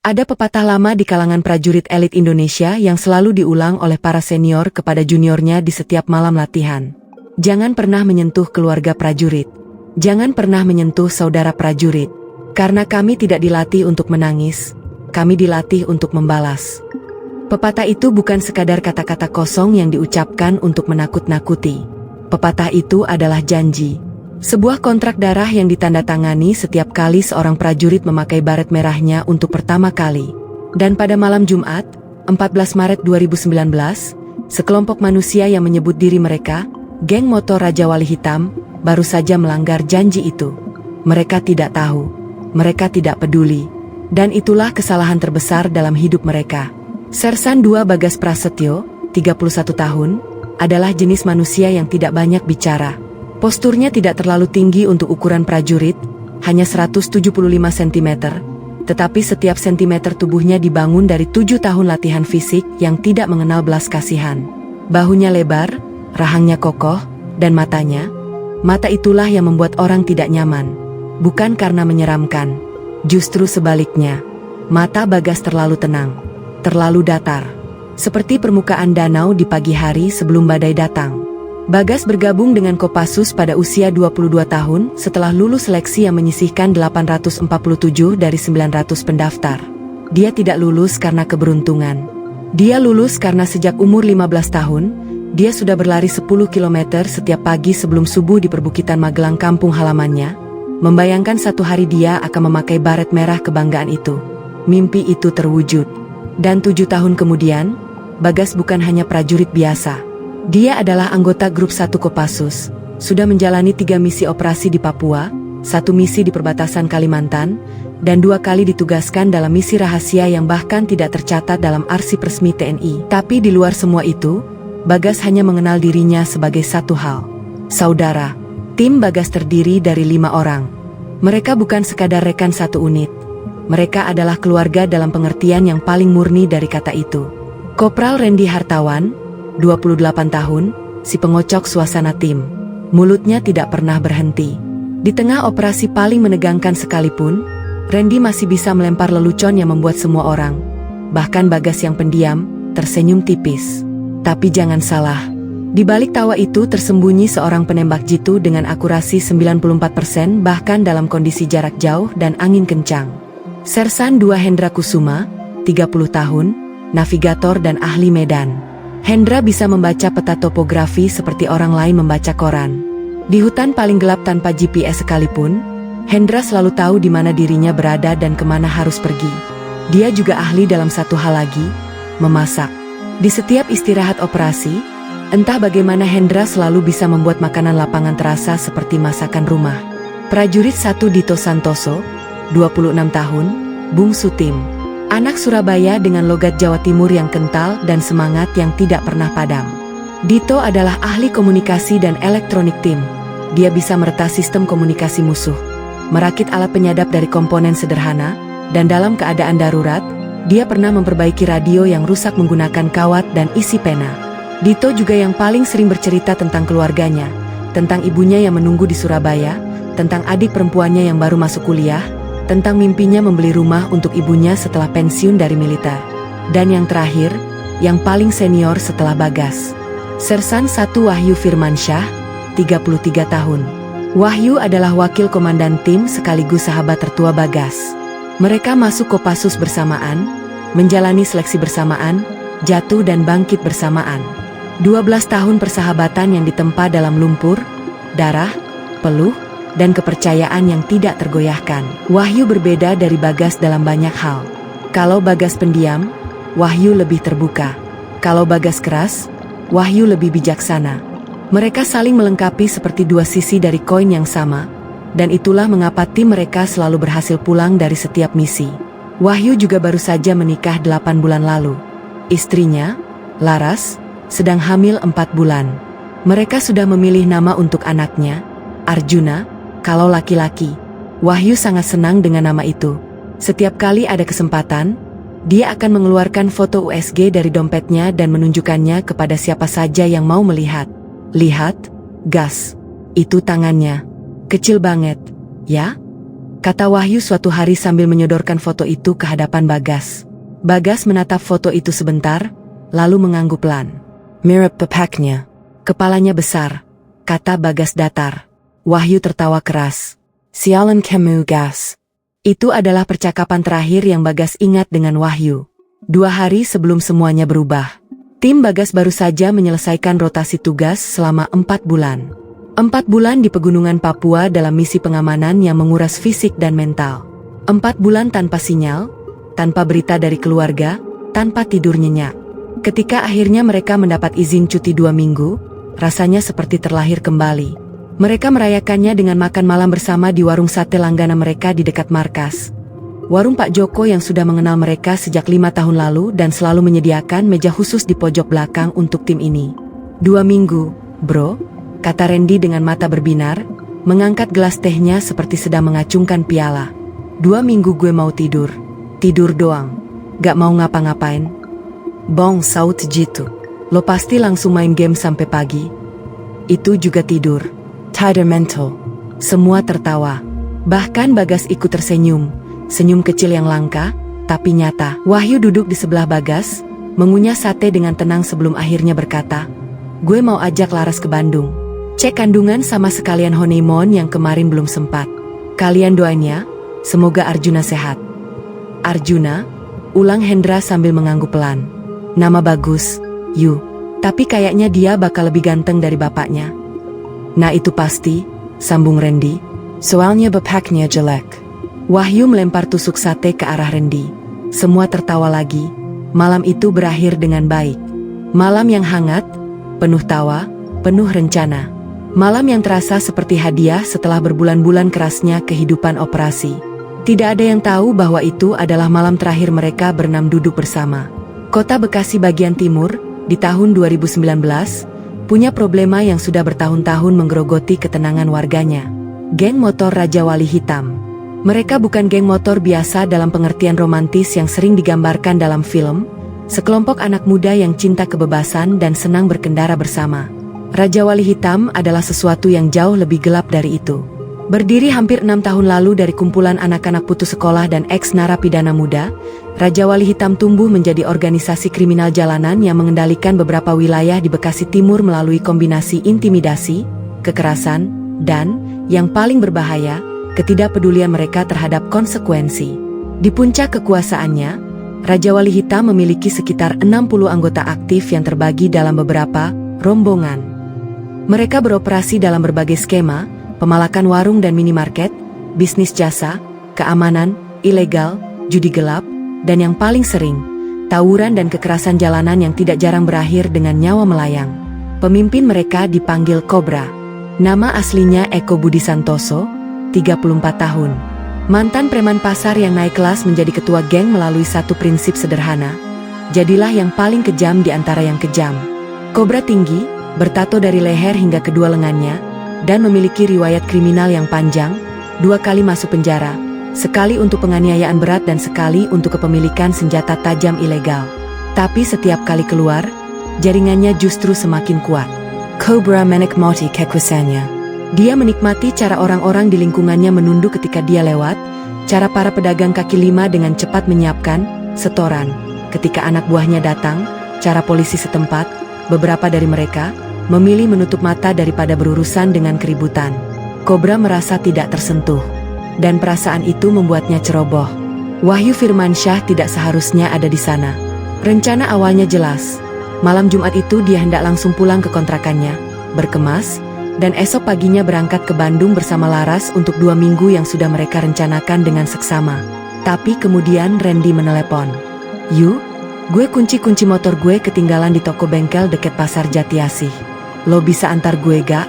Ada pepatah lama di kalangan prajurit elit Indonesia yang selalu diulang oleh para senior kepada juniornya di setiap malam latihan. Jangan pernah menyentuh keluarga prajurit. Jangan pernah menyentuh saudara prajurit. Karena kami tidak dilatih untuk menangis, kami dilatih untuk membalas. Pepatah itu bukan sekadar kata-kata kosong yang diucapkan untuk menakut-nakuti. Pepatah itu adalah janji. Sebuah kontrak darah yang ditandatangani setiap kali seorang prajurit memakai baret merahnya untuk pertama kali. Dan pada malam Jumat, 14 Maret 2019, sekelompok manusia yang menyebut diri mereka, geng motor Raja Wali Hitam, baru saja melanggar janji itu. Mereka tidak tahu, mereka tidak peduli, dan itulah kesalahan terbesar dalam hidup mereka. Sersan II Bagas Prasetyo, 31 tahun, adalah jenis manusia yang tidak banyak bicara. Posturnya tidak terlalu tinggi untuk ukuran prajurit, hanya 175 cm, tetapi setiap sentimeter tubuhnya dibangun dari 7 tahun latihan fisik yang tidak mengenal belas kasihan. Bahunya lebar, rahangnya kokoh, dan mata itulah yang membuat orang tidak nyaman. Bukan karena menyeramkan, justru sebaliknya. Mata Bagas terlalu tenang, terlalu datar, seperti permukaan danau di pagi hari sebelum badai datang. Bagas bergabung dengan Kopassus pada usia 22 tahun setelah lulus seleksi yang menyisihkan 847 dari 900 pendaftar. Dia tidak lulus karena keberuntungan. Dia lulus karena sejak umur 15 tahun, dia sudah berlari 10 km setiap pagi sebelum subuh di perbukitan Magelang kampung halamannya, membayangkan satu hari dia akan memakai baret merah kebanggaan itu. Mimpi itu terwujud. Dan 7 tahun kemudian, Bagas bukan hanya prajurit biasa. Dia adalah anggota grup 1 Kopassus, sudah menjalani 3 misi operasi di Papua, 1 misi di perbatasan Kalimantan, dan 2 kali ditugaskan dalam misi rahasia yang bahkan tidak tercatat dalam arsip resmi TNI. Tapi di luar semua itu, Bagas hanya mengenal dirinya sebagai satu hal. Saudara. Tim Bagas terdiri dari 5 orang. Mereka bukan sekadar rekan satu unit. Mereka adalah keluarga dalam pengertian yang paling murni dari kata itu. Kopral Randy Hartawan, 28 tahun, si pengocok suasana tim. Mulutnya tidak pernah berhenti. Di tengah operasi paling menegangkan sekalipun, Randy masih bisa melempar lelucon yang membuat semua orang, bahkan Bagas yang pendiam, tersenyum tipis. Tapi jangan salah, di balik tawa itu tersembunyi seorang penembak jitu dengan akurasi 94% bahkan dalam kondisi jarak jauh dan angin kencang. Sersan II Hendra Kusuma, 30 tahun, navigator dan ahli medan. Hendra bisa membaca peta topografi seperti orang lain membaca koran. Di hutan paling gelap tanpa GPS sekalipun, Hendra selalu tahu di mana dirinya berada dan kemana harus pergi. Dia juga ahli dalam satu hal lagi, memasak. Di setiap istirahat operasi, entah bagaimana Hendra selalu bisa membuat makanan lapangan terasa seperti masakan rumah. Prajurit 1 Dito Santoso, 26 tahun, bungsu tim. Anak Surabaya dengan logat Jawa Timur yang kental dan semangat yang tidak pernah padam. Dito adalah ahli komunikasi dan elektronik tim. Dia bisa meretas sistem komunikasi musuh, merakit alat penyadap dari komponen sederhana, dan dalam keadaan darurat, dia pernah memperbaiki radio yang rusak menggunakan kawat dan isi pena. Dito juga yang paling sering bercerita tentang keluarganya, tentang ibunya yang menunggu di Surabaya, tentang adik perempuannya yang baru masuk kuliah, tentang mimpinya membeli rumah untuk ibunya setelah pensiun dari militer. Dan yang terakhir, yang paling senior setelah Bagas, Sersan I Wahyu Firmansyah, 33 tahun. Wahyu adalah wakil komandan tim sekaligus sahabat tertua Bagas. Mereka masuk Kopassus bersamaan, menjalani seleksi bersamaan, jatuh dan bangkit bersamaan. 12 tahun persahabatan yang ditempa dalam lumpur, darah, peluh, dan kepercayaan yang tidak tergoyahkan. Wahyu berbeda dari Bagas dalam banyak hal. Kalau Bagas pendiam, Wahyu lebih terbuka. Kalau Bagas keras, Wahyu lebih bijaksana. Mereka saling melengkapi seperti 2 sisi dari koin yang sama, dan itulah mengapa tim mereka selalu berhasil pulang dari setiap misi. Wahyu juga baru saja menikah 8 bulan lalu. Istrinya, Laras, sedang hamil 4 bulan. Mereka sudah memilih nama untuk anaknya, Arjuna. Kalau laki-laki, Wahyu sangat senang dengan nama itu. Setiap kali ada kesempatan, dia akan mengeluarkan foto USG dari dompetnya dan menunjukkannya kepada siapa saja yang mau melihat. Lihat, gas. Itu tangannya. Kecil banget, ya? kata Wahyu suatu hari sambil menyodorkan foto itu ke hadapan Bagas. Bagas menatap foto itu sebentar, lalu mengangguk pelan. Mirip bapaknya. Kepalanya besar, kata Bagas datar. Wahyu tertawa keras. Sialan kamu, Gas. Itu adalah percakapan terakhir yang Bagas ingat dengan Wahyu. 2 hari sebelum semuanya berubah. Tim Bagas baru saja menyelesaikan rotasi tugas selama 4 bulan. 4 bulan di pegunungan Papua dalam misi pengamanan yang menguras fisik dan mental. 4 bulan tanpa sinyal, tanpa berita dari keluarga, tanpa tidur nyenyak. Ketika akhirnya mereka mendapat izin cuti 2 minggu, rasanya seperti terlahir kembali. Mereka merayakannya dengan makan malam bersama di warung sate langganan mereka di dekat markas. Warung Pak Joko yang sudah mengenal mereka sejak 5 tahun lalu dan selalu menyediakan meja khusus di pojok belakang untuk tim ini. 2 minggu, bro, kata Randy dengan mata berbinar, mengangkat gelas tehnya seperti sedang mengacungkan piala. 2 minggu gue mau tidur. Tidur doang. Gak mau ngapa-ngapain. Bong saut jitu. Lo pasti langsung main game sampai pagi. Itu juga tidur. Tidur mental. Semua tertawa. Bahkan Bagas ikut tersenyum. Senyum kecil yang langka, tapi nyata. Wahyu duduk di sebelah Bagas, mengunyah sate dengan tenang sebelum akhirnya berkata, gue mau ajak Laras ke Bandung. Cek kandungan sama sekalian honeymoon yang kemarin belum sempat. Kalian doain ya, semoga Arjuna sehat. Arjuna? Ulang Hendra sambil mengangguk pelan. Nama bagus, Yu. Tapi kayaknya dia bakal lebih ganteng dari bapaknya. Nah itu pasti, sambung Randy. Soalnya bapaknya jelek. Wahyu melempar tusuk sate ke arah Randy. Semua tertawa lagi. Malam itu berakhir dengan baik. Malam yang hangat, penuh tawa, penuh rencana. Malam yang terasa seperti hadiah setelah berbulan-bulan kerasnya kehidupan operasi. Tidak ada yang tahu bahwa itu adalah malam terakhir mereka berenam duduk bersama. Kota Bekasi bagian timur, di tahun 2019, punya problema yang sudah bertahun-tahun menggerogoti ketenangan warganya. Geng motor Raja Wali Hitam. Mereka bukan geng motor biasa dalam pengertian romantis yang sering digambarkan dalam film, sekelompok anak muda yang cinta kebebasan dan senang berkendara bersama. Raja Wali Hitam adalah sesuatu yang jauh lebih gelap dari itu. Berdiri hampir 6 tahun lalu dari kumpulan anak-anak putus sekolah dan ex-narapidana muda, Raja Wali Hitam tumbuh menjadi organisasi kriminal jalanan yang mengendalikan beberapa wilayah di Bekasi Timur melalui kombinasi intimidasi, kekerasan, dan, yang paling berbahaya, ketidakpedulian mereka terhadap konsekuensi. Di puncak kekuasaannya, Raja Wali Hitam memiliki sekitar 60 anggota aktif yang terbagi dalam beberapa rombongan. Mereka beroperasi dalam berbagai skema, pemalakan warung dan minimarket, bisnis jasa, keamanan, ilegal, judi gelap, dan yang paling sering, tawuran dan kekerasan jalanan yang tidak jarang berakhir dengan nyawa melayang. Pemimpin mereka dipanggil Cobra. Nama aslinya Eko Budi Santoso, 34 tahun. Mantan preman pasar yang naik kelas menjadi ketua geng melalui satu prinsip sederhana. Jadilah yang paling kejam di antara yang kejam. Cobra tinggi, bertato dari leher hingga kedua lengannya, dan memiliki riwayat kriminal yang panjang, 2 kali masuk penjara, sekali untuk penganiayaan berat dan sekali untuk kepemilikan senjata tajam ilegal. Tapi setiap kali keluar, jaringannya justru semakin kuat. Cobra menikmati kekuasaannya. Dia menikmati cara orang-orang di lingkungannya menunduk ketika dia lewat, cara para pedagang kaki lima dengan cepat menyiapkan setoran ketika anak buahnya datang, cara polisi setempat, beberapa dari mereka, memilih menutup mata daripada berurusan dengan keributan. Cobra merasa tidak tersentuh, dan perasaan itu membuatnya ceroboh. Wahyu Firmansyah tidak seharusnya ada di sana. Rencana awalnya jelas. Malam Jumat itu dia hendak langsung pulang ke kontrakannya, berkemas, dan esok paginya berangkat ke Bandung bersama Laras untuk 2 minggu yang sudah mereka rencanakan dengan seksama. Tapi kemudian Randy menelepon. Yu, gue kunci motor gue ketinggalan di toko bengkel deket Pasar Jatiasih. Lo bisa antar gue gak?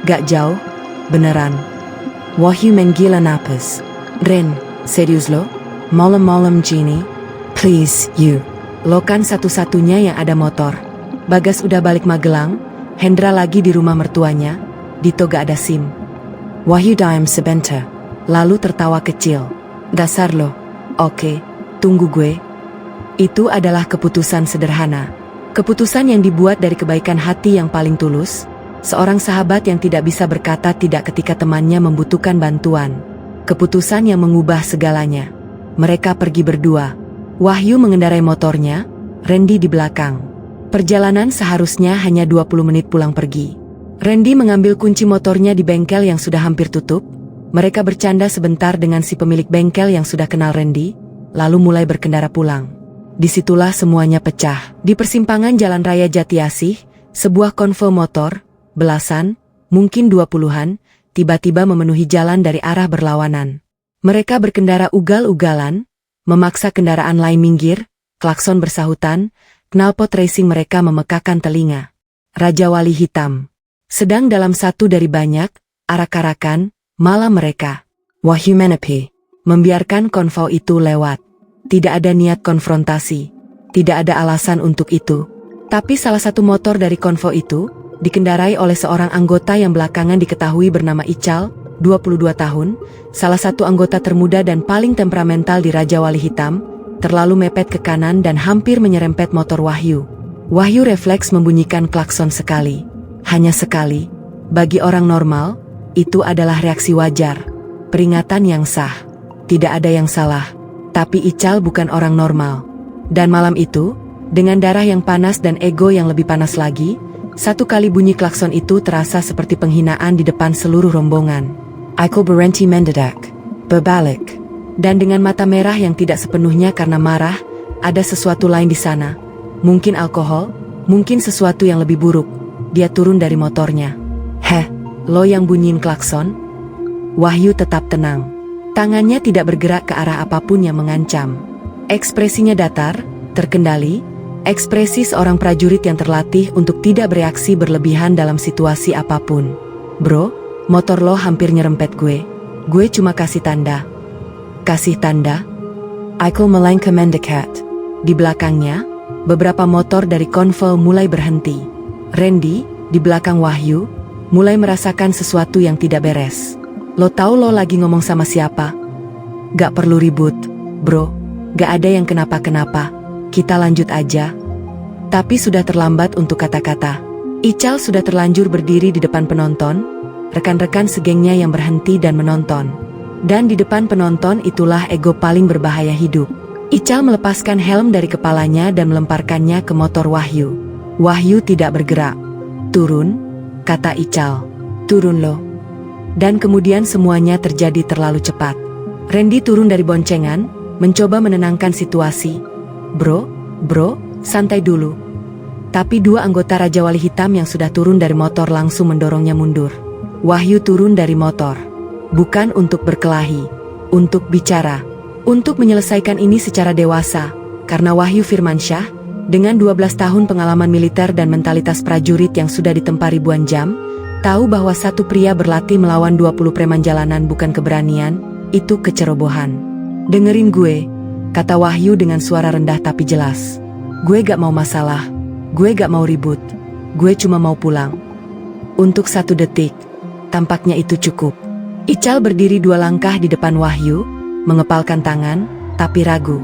Gak jauh, beneran. Wahyu menggila napas. Ren, serius lo? Malam-malam gini? Please, Yu. Lo kan satu-satunya yang ada motor. Bagas udah balik Magelang, Hendra lagi di rumah mertuanya, Dito gak ada SIM. Wahyu diam sebentar, lalu tertawa kecil. Dasar lo. Oke, tunggu gue. Itu adalah keputusan sederhana. Keputusan yang dibuat dari kebaikan hati yang paling tulus, seorang sahabat yang tidak bisa berkata tidak ketika temannya membutuhkan bantuan. Keputusan yang mengubah segalanya. Mereka pergi berdua. Wahyu mengendarai motornya, Randy di belakang. Perjalanan seharusnya hanya 20 menit pulang pergi. Randy mengambil kunci motornya di bengkel yang sudah hampir tutup. Mereka bercanda sebentar dengan si pemilik bengkel yang sudah kenal Randy, lalu mulai berkendara pulang. Disitulah semuanya pecah. Di persimpangan Jalan Raya Jatiasih, sebuah konvoi motor, belasan, mungkin 20-an, tiba-tiba memenuhi jalan dari arah berlawanan. Mereka berkendara ugal-ugalan, memaksa kendaraan lain minggir, klakson bersahutan, knalpot racing mereka memekakan telinga. Raja Wali Hitam sedang dalam satu dari banyak, arak-arakan, malam mereka. Wahyu menepi, membiarkan konvoi itu lewat. Tidak ada niat konfrontasi, tidak ada alasan untuk itu. Tapi salah satu motor dari konvoi itu, dikendarai oleh seorang anggota yang belakangan diketahui bernama Ical, 22 tahun, salah satu anggota termuda dan paling temperamental di Raja Wali Hitam, terlalu mepet ke kanan dan hampir menyerempet motor Wahyu. Wahyu refleks membunyikan klakson sekali. Hanya sekali. Bagi orang normal, itu adalah reaksi wajar. Peringatan yang sah. Tidak ada yang salah. Tapi Ical bukan orang normal. Dan malam itu, dengan darah yang panas dan ego yang lebih panas lagi, satu kali bunyi klakson itu terasa seperti penghinaan di depan seluruh rombongan. Aku berhenti mendadak, berbalik. Dan dengan mata merah yang tidak sepenuhnya karena marah, ada sesuatu lain di sana. Mungkin alkohol, mungkin sesuatu yang lebih buruk. Dia turun dari motornya. Heh, lo yang bunyiin klakson? Wahyu tetap tenang. Tangannya tidak bergerak ke arah apapun yang mengancam. Ekspresinya datar, terkendali, ekspresi seorang prajurit yang terlatih untuk tidak bereaksi berlebihan dalam situasi apapun. Bro, motor lo hampir nyerempet gue. Gue cuma kasih tanda. Kasih tanda? Aku melangkah mendekat. Di belakangnya, beberapa motor dari konvoi mulai berhenti. Randy, di belakang Wahyu, mulai merasakan sesuatu yang tidak beres. Lo tahu lo lagi ngomong sama siapa? Gak perlu ribut, bro. Gak ada yang kenapa-kenapa. Kita lanjut aja. Tapi sudah terlambat untuk kata-kata. Ical sudah terlanjur berdiri di depan penonton, rekan-rekan segengnya yang berhenti dan menonton. Dan di depan penonton itulah ego paling berbahaya hidup. Ical melepaskan helm dari kepalanya dan melemparkannya ke motor Wahyu. Wahyu tidak bergerak. Turun, kata Ical. Turun lo. Dan kemudian semuanya terjadi terlalu cepat. Randy turun dari boncengan, mencoba menenangkan situasi. Bro, santai dulu. Tapi dua anggota Raja Wali Hitam yang sudah turun dari motor langsung mendorongnya mundur. Wahyu turun dari motor. Bukan untuk berkelahi, untuk bicara, untuk menyelesaikan ini secara dewasa. Karena Wahyu Firmansyah, dengan 12 tahun pengalaman militer dan mentalitas prajurit yang sudah ditempa ribuan jam, tahu bahwa satu pria berlatih melawan 20 preman jalanan bukan keberanian, itu kecerobohan. Dengerin gue, kata Wahyu dengan suara rendah tapi jelas. Gue gak mau masalah, gue gak mau ribut, gue cuma mau pulang. Untuk 1 detik, tampaknya itu cukup. Ical berdiri 2 langkah di depan Wahyu, mengepalkan tangan, tapi ragu.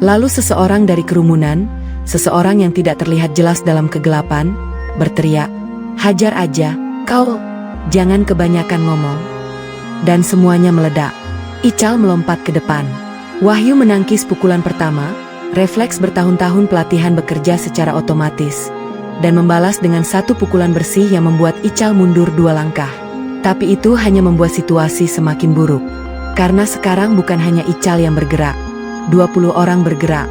Lalu seseorang dari kerumunan, seseorang yang tidak terlihat jelas dalam kegelapan, berteriak, "Hajar aja, kau, jangan kebanyakan ngomong." Dan semuanya meledak. Ical melompat ke depan. Wahyu menangkis pukulan pertama, refleks bertahun-tahun pelatihan bekerja secara otomatis, dan membalas dengan 1 pukulan bersih yang membuat Ical mundur 2 langkah. Tapi itu hanya membuat situasi semakin buruk. Karena sekarang bukan hanya Ical yang bergerak, 20 orang bergerak.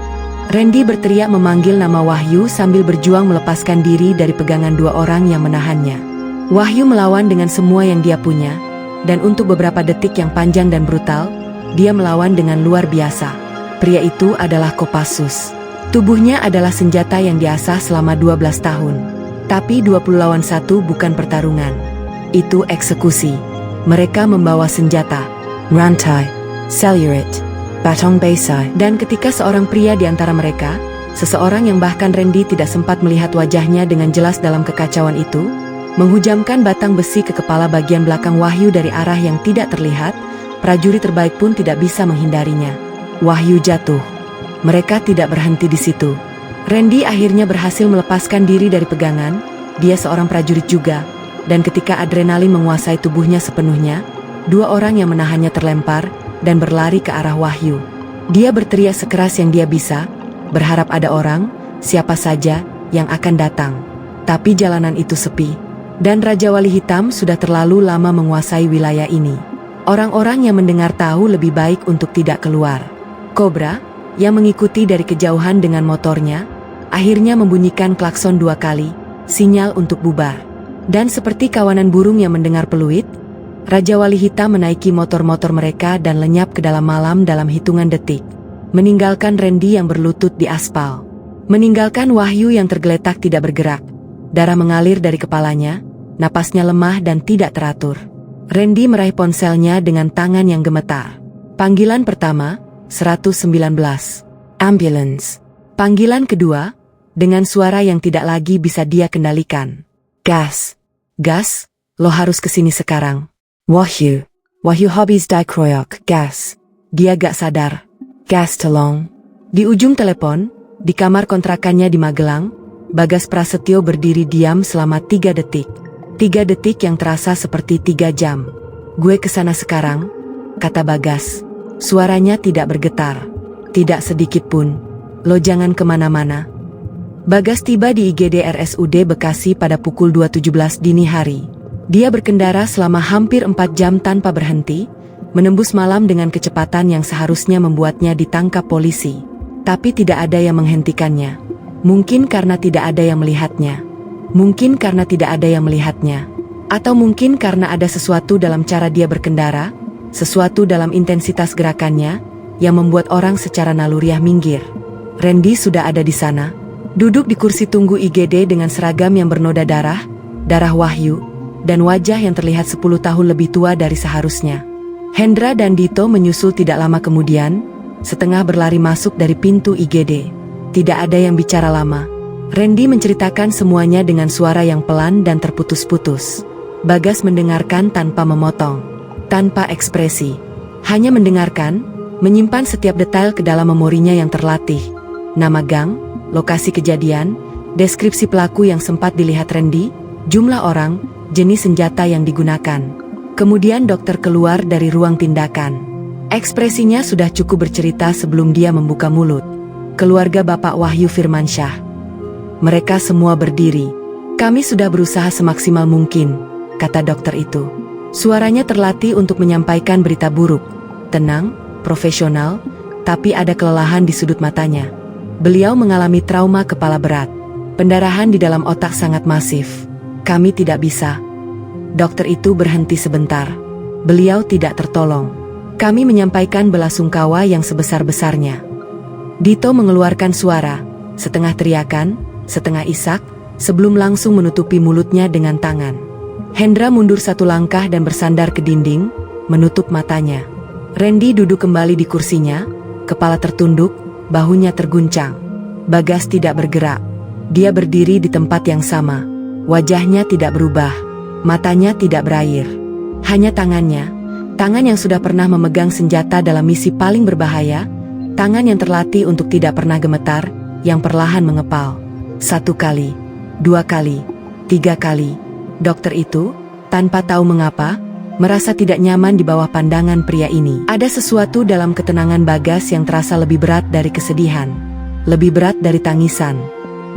Randy berteriak memanggil nama Wahyu sambil berjuang melepaskan diri dari pegangan 2 orang yang menahannya. Wahyu melawan dengan semua yang dia punya, dan untuk beberapa detik yang panjang dan brutal, dia melawan dengan luar biasa. Pria itu adalah Kopassus. Tubuhnya adalah senjata yang diasah selama 12 tahun. Tapi 20 lawan 1 bukan pertarungan. Itu eksekusi. Mereka membawa senjata, rantai, selurit, batong basai. Dan ketika seorang pria di antara mereka, seseorang yang bahkan Randy tidak sempat melihat wajahnya dengan jelas dalam kekacauan itu, menghujamkan batang besi ke kepala bagian belakang Wahyu dari arah yang tidak terlihat, prajurit terbaik pun tidak bisa menghindarinya. Wahyu jatuh. Mereka tidak berhenti di situ. Randy akhirnya berhasil melepaskan diri dari pegangan. Dia seorang prajurit juga, dan ketika adrenalin menguasai tubuhnya sepenuhnya, Dua orang yang menahannya terlempar dan berlari ke arah Wahyu. Dia berteriak sekeras yang dia bisa, berharap ada orang, siapa saja, yang akan datang. Tapi jalanan itu sepi, dan Raja Wali Hitam sudah terlalu lama menguasai wilayah ini. Orang-orang yang mendengar tahu lebih baik untuk tidak keluar. Cobra, yang mengikuti dari kejauhan dengan motornya, akhirnya membunyikan klakson 2 kali, sinyal untuk bubar. Dan seperti kawanan burung yang mendengar peluit, Raja Wali Hitam menaiki motor-motor mereka dan lenyap ke dalam malam dalam hitungan detik. Meninggalkan Randy yang berlutut di aspal. Meninggalkan Wahyu yang tergeletak tidak bergerak. Darah mengalir dari kepalanya, napasnya lemah dan tidak teratur. Randy meraih ponselnya dengan tangan yang gemetar. Panggilan pertama, 119. Ambulance. Panggilan kedua, dengan suara yang tidak lagi bisa dia kendalikan. Gas. Gas, lo harus kesini sekarang. Wahyu. Wahyu habis dikeroyok. Gas. Dia gak sadar. Gas tolong. Di ujung telepon, di kamar kontrakannya di Magelang, Bagas Prasetyo berdiri diam selama 3 detik. 3 detik yang terasa seperti 3 jam. Gue kesana sekarang, kata Bagas. Suaranya tidak bergetar. Tidak sedikit pun. Lo jangan kemana-mana. Bagas tiba di IGD RSUD Bekasi pada pukul 2.17 dini hari. Dia berkendara selama hampir 4 jam tanpa berhenti, menembus malam dengan kecepatan yang seharusnya membuatnya ditangkap polisi. Tapi tidak ada yang menghentikannya. Mungkin karena tidak ada yang melihatnya. Mungkin karena tidak ada yang melihatnya. Atau mungkin karena ada sesuatu dalam cara dia berkendara, sesuatu dalam intensitas gerakannya, yang membuat orang secara naluriah minggir. Randy sudah ada di sana, duduk di kursi tunggu IGD dengan seragam yang bernoda darah, darah Wahyu, dan wajah yang terlihat 10 tahun lebih tua dari seharusnya. Hendra dan Dito menyusul tidak lama kemudian, setengah berlari masuk dari pintu IGD. Tidak ada yang bicara lama. Randy menceritakan semuanya dengan suara yang pelan dan terputus-putus. Bagas mendengarkan tanpa memotong, tanpa ekspresi. Hanya mendengarkan, menyimpan setiap detail ke dalam memorinya yang terlatih. Nama gang, lokasi kejadian, deskripsi pelaku yang sempat dilihat Randy, jumlah orang, jenis senjata yang digunakan. Kemudian dokter keluar dari ruang tindakan. Ekspresinya sudah cukup bercerita sebelum dia membuka mulut. Keluarga Bapak Wahyu Firmansyah. Mereka semua berdiri. Kami sudah berusaha semaksimal mungkin, kata dokter itu. Suaranya terlatih untuk menyampaikan berita buruk. Tenang, profesional, tapi ada kelelahan di sudut matanya. Beliau mengalami trauma kepala berat. Pendarahan di dalam otak sangat masif. Kami tidak bisa. Dokter itu berhenti sebentar. Beliau tidak tertolong. Kami menyampaikan belasungkawa yang sebesar-besarnya. Dito mengeluarkan suara, setengah teriakan, setengah isak, sebelum langsung menutupi mulutnya dengan tangan. Hendra mundur 1 langkah dan bersandar ke dinding, menutup matanya. Randy duduk kembali di kursinya, kepala tertunduk, bahunya terguncang. Bagas tidak bergerak. Dia berdiri di tempat yang sama. Wajahnya tidak berubah, matanya tidak berair. Hanya tangannya, tangan yang sudah pernah memegang senjata dalam misi paling berbahaya, tangan yang terlatih untuk tidak pernah gemetar, yang perlahan mengepal. 1 kali, 2 kali, 3 kali. Dokter itu, tanpa tahu mengapa, merasa tidak nyaman di bawah pandangan pria ini. Ada sesuatu dalam ketenangan Bagas yang terasa lebih berat dari kesedihan. Lebih berat dari tangisan.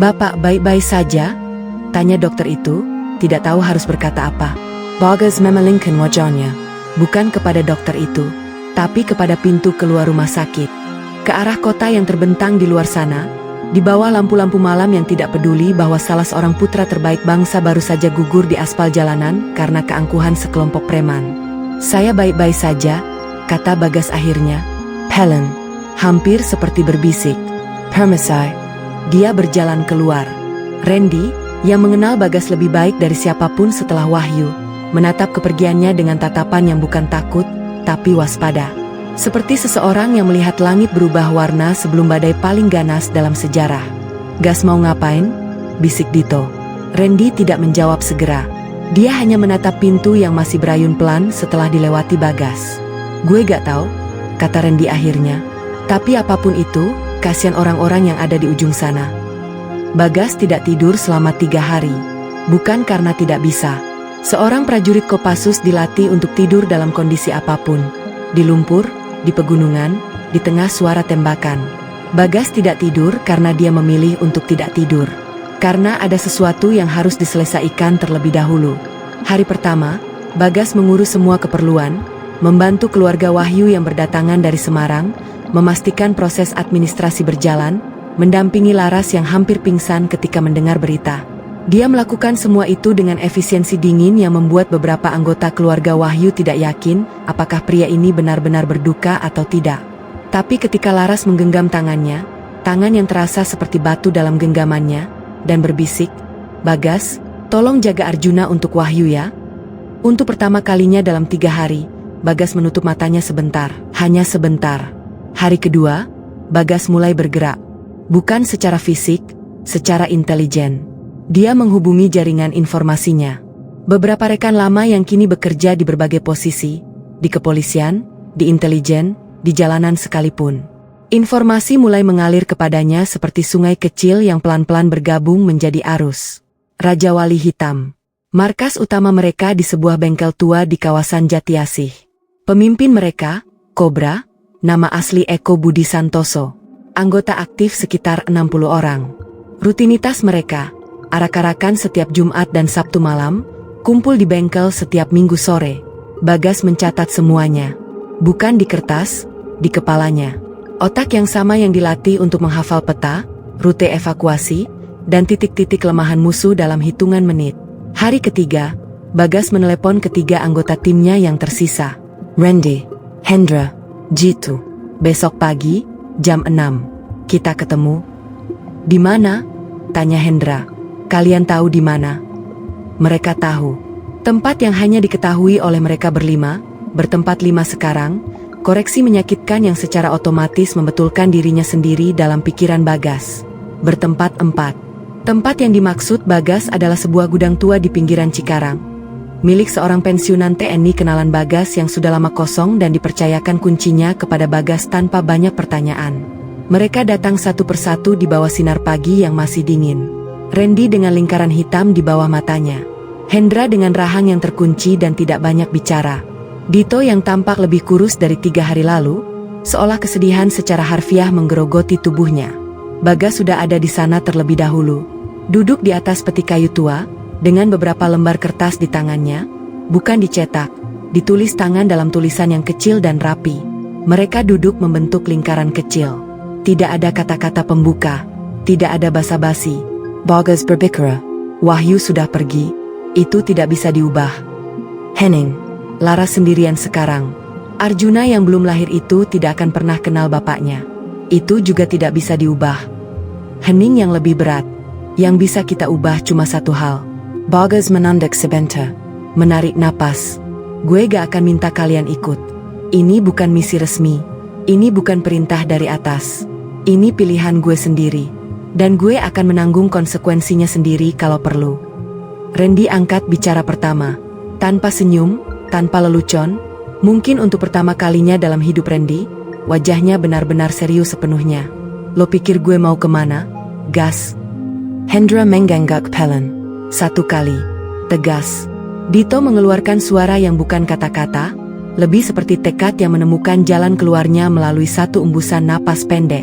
Bapak baik-baik saja? Tanya dokter itu, tidak tahu harus berkata apa. Bagas memalingkan wajahnya, bukan kepada dokter itu, tapi kepada pintu keluar rumah sakit. Ke arah kota yang terbentang di luar sana, di bawah lampu-lampu malam yang tidak peduli bahwa salah seorang putra terbaik bangsa baru saja gugur di aspal jalanan karena keangkuhan sekelompok preman. Saya baik-baik saja, kata Bagas akhirnya. Helen, hampir seperti berbisik. Permisi. Dia berjalan keluar. Randy, yang mengenal Bagas lebih baik dari siapapun setelah Wahyu, menatap kepergiannya dengan tatapan yang bukan takut, tapi waspada. Seperti seseorang yang melihat langit berubah warna sebelum badai paling ganas dalam sejarah. Gas mau ngapain? Bisik Dito. Randy tidak menjawab segera. Dia hanya menatap pintu yang masih berayun pelan setelah dilewati Bagas. Gue gak tahu, kata Randy akhirnya. Tapi apapun itu, kasihan orang-orang yang ada di ujung sana. Bagas tidak tidur selama 3 hari. Bukan karena tidak bisa, Seorang prajurit Kopassus dilatih untuk tidur dalam kondisi apapun. Di lumpur, di pegunungan, di tengah suara tembakan. Bagas tidak tidur karena dia memilih untuk tidak tidur. Karena ada sesuatu yang harus diselesaikan terlebih dahulu. Hari pertama, Bagas mengurus semua keperluan, membantu keluarga Wahyu yang berdatangan dari Semarang, memastikan proses administrasi berjalan, mendampingi Laras yang hampir pingsan ketika mendengar berita. Dia melakukan semua itu dengan efisiensi dingin yang membuat beberapa anggota keluarga Wahyu tidak yakin apakah pria ini benar-benar berduka atau tidak. Tapi ketika Laras menggenggam tangannya, tangan yang terasa seperti batu dalam genggamannya, dan berbisik, "Bagas, tolong jaga Arjuna untuk Wahyu ya." Untuk pertama kalinya dalam 3 hari, Bagas menutup matanya sebentar, hanya sebentar. Hari kedua, Bagas mulai bergerak. Bukan secara fisik, secara intelijen. Dia menghubungi jaringan informasinya. Beberapa rekan lama yang kini bekerja di berbagai posisi, di kepolisian, di intelijen, di jalanan sekalipun. Informasi mulai mengalir kepadanya seperti sungai kecil yang pelan-pelan bergabung menjadi arus. Raja Wali Hitam. Markas utama mereka di sebuah bengkel tua di kawasan Jatiasih. Pemimpin mereka, Kobra, nama asli Eko Budi Santoso. Anggota aktif sekitar 60 orang. Rutinitas mereka, arak-arakan setiap Jumat dan Sabtu malam, kumpul di bengkel setiap Minggu sore. Bagas mencatat semuanya. Bukan di kertas, di kepalanya. Otak yang sama yang dilatih untuk menghafal peta, rute evakuasi, dan titik-titik kelemahan musuh dalam hitungan menit. Hari ketiga, Bagas menelepon ketiga anggota timnya yang tersisa. "Randy, Hendra, Jitu. Besok pagi, jam 6. Kita ketemu." "Di mana?" tanya Hendra. "Kalian tahu di mana?" Mereka tahu. Tempat yang hanya diketahui oleh mereka berlima, bertempat 5 sekarang, koreksi menyakitkan yang secara otomatis membetulkan dirinya sendiri dalam pikiran Bagas. Bertempat 4. Tempat yang dimaksud Bagas adalah sebuah gudang tua di pinggiran Cikarang. Milik seorang pensiunan TNI kenalan Bagas yang sudah lama kosong dan dipercayakan kuncinya kepada Bagas tanpa banyak pertanyaan. Mereka datang satu persatu di bawah sinar pagi yang masih dingin. Randy dengan lingkaran hitam di bawah matanya. Hendra dengan rahang yang terkunci dan tidak banyak bicara. Dito yang tampak lebih kurus dari 3 hari lalu, seolah kesedihan secara harfiah menggerogoti tubuhnya. Bagas sudah ada di sana terlebih dahulu. Duduk di atas peti kayu tua, dengan beberapa lembar kertas di tangannya, bukan dicetak, ditulis tangan dalam tulisan yang kecil dan rapi. Mereka duduk membentuk lingkaran kecil. Tidak ada kata-kata pembuka, tidak ada basa-basi. Bagas berbicara, "Wahyu sudah pergi, itu tidak bisa diubah. Henning, Laras sendirian sekarang. Arjuna yang belum lahir itu tidak akan pernah kenal bapaknya. Itu juga tidak bisa diubah. Hening yang lebih berat. Yang bisa kita ubah cuma satu hal." Bagas menandak sebentar, menarik napas. "Gue gak akan minta kalian ikut. Ini bukan misi resmi. Ini bukan perintah dari atas. Ini pilihan gue sendiri. Dan gue akan menanggung konsekuensinya sendiri kalau perlu." Randy angkat bicara pertama. Tanpa senyum, tanpa lelucon, mungkin untuk pertama kalinya dalam hidup Randy, wajahnya benar-benar serius sepenuhnya. "Lo pikir gue mau kemana, Gas?" Hendra mengangguk pelan. "Satu kali. Tegas." Dito mengeluarkan suara yang bukan kata-kata, lebih seperti tekad yang menemukan jalan keluarnya melalui satu embusan napas pendek.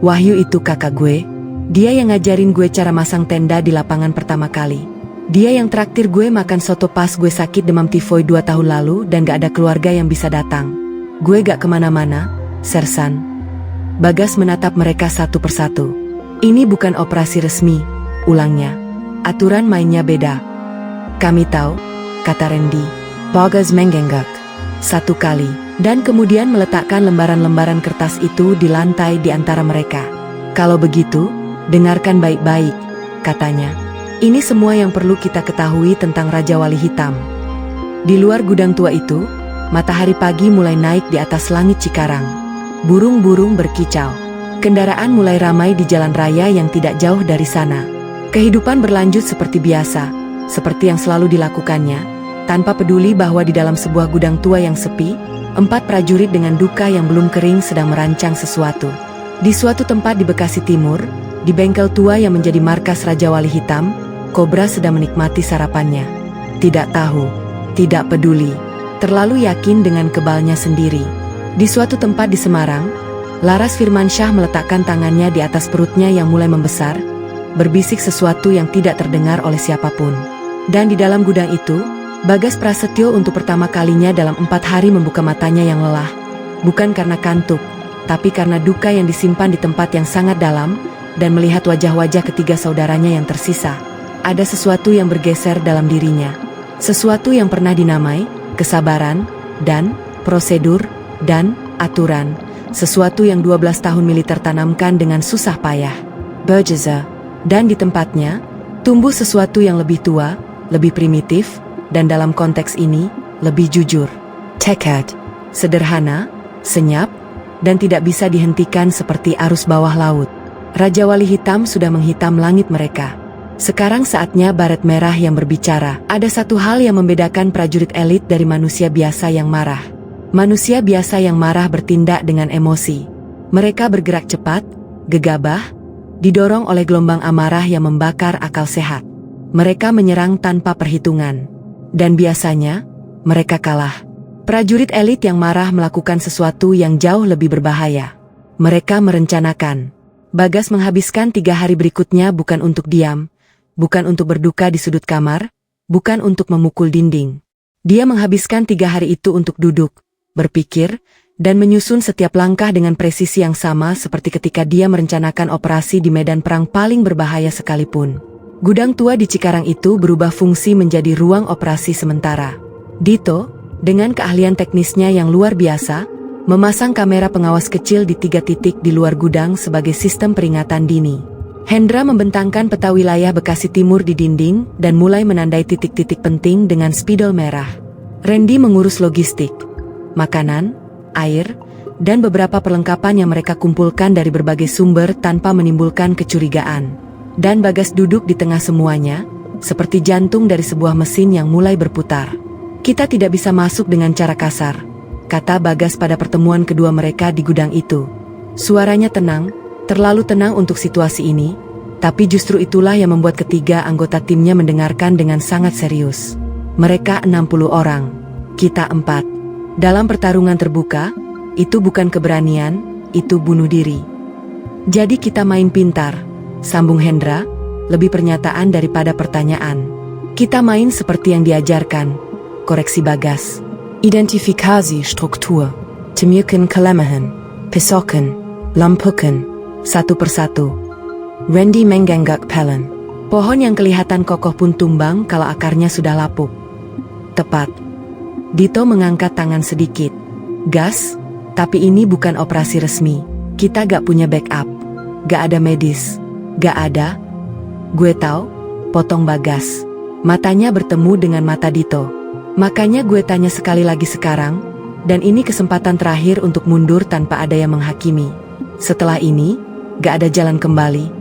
"Wahyu itu kakak gue. Dia yang ngajarin gue cara masang tenda di lapangan pertama kali. Dia yang traktir gue makan soto pas gue sakit demam tifoid 2 tahun lalu dan gak ada keluarga yang bisa datang. Gue gak kemana-mana, Sersan." Bagas menatap mereka satu persatu. "Ini bukan operasi resmi," ulangnya. "Aturan mainnya beda." "Kami tahu," kata Randy. Bagas mengangguk. Satu kali, dan kemudian meletakkan lembaran-lembaran kertas itu di lantai di antara mereka. "Kalau begitu, dengarkan baik-baik," katanya. "Ini semua yang perlu kita ketahui tentang Raja Wali Hitam." Di luar gudang tua itu, matahari pagi mulai naik di atas langit Cikarang. Burung-burung berkicau. Kendaraan mulai ramai di jalan raya yang tidak jauh dari sana. Kehidupan berlanjut seperti biasa, seperti yang selalu dilakukannya, tanpa peduli bahwa di dalam sebuah gudang tua yang sepi, 4 prajurit dengan duka yang belum kering sedang merancang sesuatu. Di suatu tempat di Bekasi Timur, di bengkel tua yang menjadi markas Raja Wali Hitam, Kobra sedang menikmati sarapannya. tidak tahu, tidak peduli, terlalu yakin dengan kebalnya sendiri. Di suatu tempat di Semarang, Laras Firmansyah meletakkan tangannya di atas perutnya yang mulai membesar, berbisik sesuatu yang tidak terdengar oleh siapapun. Dan di dalam gudang itu, Bagas Prasetyo untuk pertama kalinya dalam 4 hari membuka matanya yang lelah. Bukan karena kantuk, tapi karena duka yang disimpan di tempat yang sangat dalam, dan melihat wajah-wajah ketiga saudaranya yang tersisa. Ada sesuatu yang bergeser dalam dirinya. Sesuatu yang pernah dinamai, kesabaran, dan prosedur, dan aturan. Sesuatu yang 12 tahun militer tanamkan dengan susah payah. Berjeza. Dan di tempatnya, tumbuh sesuatu yang lebih tua, lebih primitif, dan dalam konteks ini, lebih jujur. Tekad. Sederhana, senyap, dan tidak bisa dihentikan seperti arus bawah laut. Raja Wali Hitam sudah menghitam langit mereka. Sekarang saatnya baret merah yang berbicara. Ada satu hal yang membedakan prajurit elit dari manusia biasa yang marah. Manusia biasa yang marah bertindak dengan emosi. Mereka bergerak cepat, gegabah, didorong oleh gelombang amarah yang membakar akal sehat. Mereka menyerang tanpa perhitungan. Dan biasanya, mereka kalah. Prajurit elit yang marah melakukan sesuatu yang jauh lebih berbahaya. Mereka merencanakan. Bagas menghabiskan 3 hari berikutnya bukan untuk diam, bukan untuk berduka di sudut kamar, bukan untuk memukul dinding. Dia menghabiskan 3 hari itu untuk duduk, berpikir, dan menyusun setiap langkah dengan presisi yang sama seperti ketika dia merencanakan operasi di medan perang paling berbahaya sekalipun. Gudang tua di Cikarang itu berubah fungsi menjadi ruang operasi sementara. Dito, dengan keahlian teknisnya yang luar biasa, memasang kamera pengawas kecil di 3 titik di luar gudang sebagai sistem peringatan dini. Hendra membentangkan peta wilayah Bekasi Timur di dinding dan mulai menandai titik-titik penting dengan spidol merah. Randy mengurus logistik, makanan, air, dan beberapa perlengkapan yang mereka kumpulkan dari berbagai sumber tanpa menimbulkan kecurigaan. Dan Bagas duduk di tengah semuanya, seperti jantung dari sebuah mesin yang mulai berputar. Kita tidak bisa masuk dengan cara kasar, kata Bagas pada pertemuan kedua mereka di gudang itu. Suaranya tenang, terlalu tenang untuk situasi ini, tapi justru itulah yang membuat ketiga anggota timnya mendengarkan dengan sangat serius. Mereka 60 orang, kita 4. Dalam pertarungan terbuka, itu bukan keberanian, itu bunuh diri. Jadi kita main pintar, sambung Hendra, lebih pernyataan daripada pertanyaan. Kita main seperti yang diajarkan, koreksi Bagas. Identifikasi struktur, temukan kelemahan, pisokan, lampukan, satu persatu. Randy mengganggu pelan. Pohon yang kelihatan kokoh pun tumbang kalau akarnya sudah lapuk. Tepat. Dito mengangkat tangan sedikit. Gas, tapi ini bukan operasi resmi. Kita gak punya backup. Gak ada medis. Gak ada. Gue tahu, potong Bagas. Matanya bertemu dengan mata Dito. Makanya gue tanya sekali lagi sekarang, dan ini kesempatan terakhir untuk mundur tanpa ada yang menghakimi. Setelah ini, gak ada jalan kembali.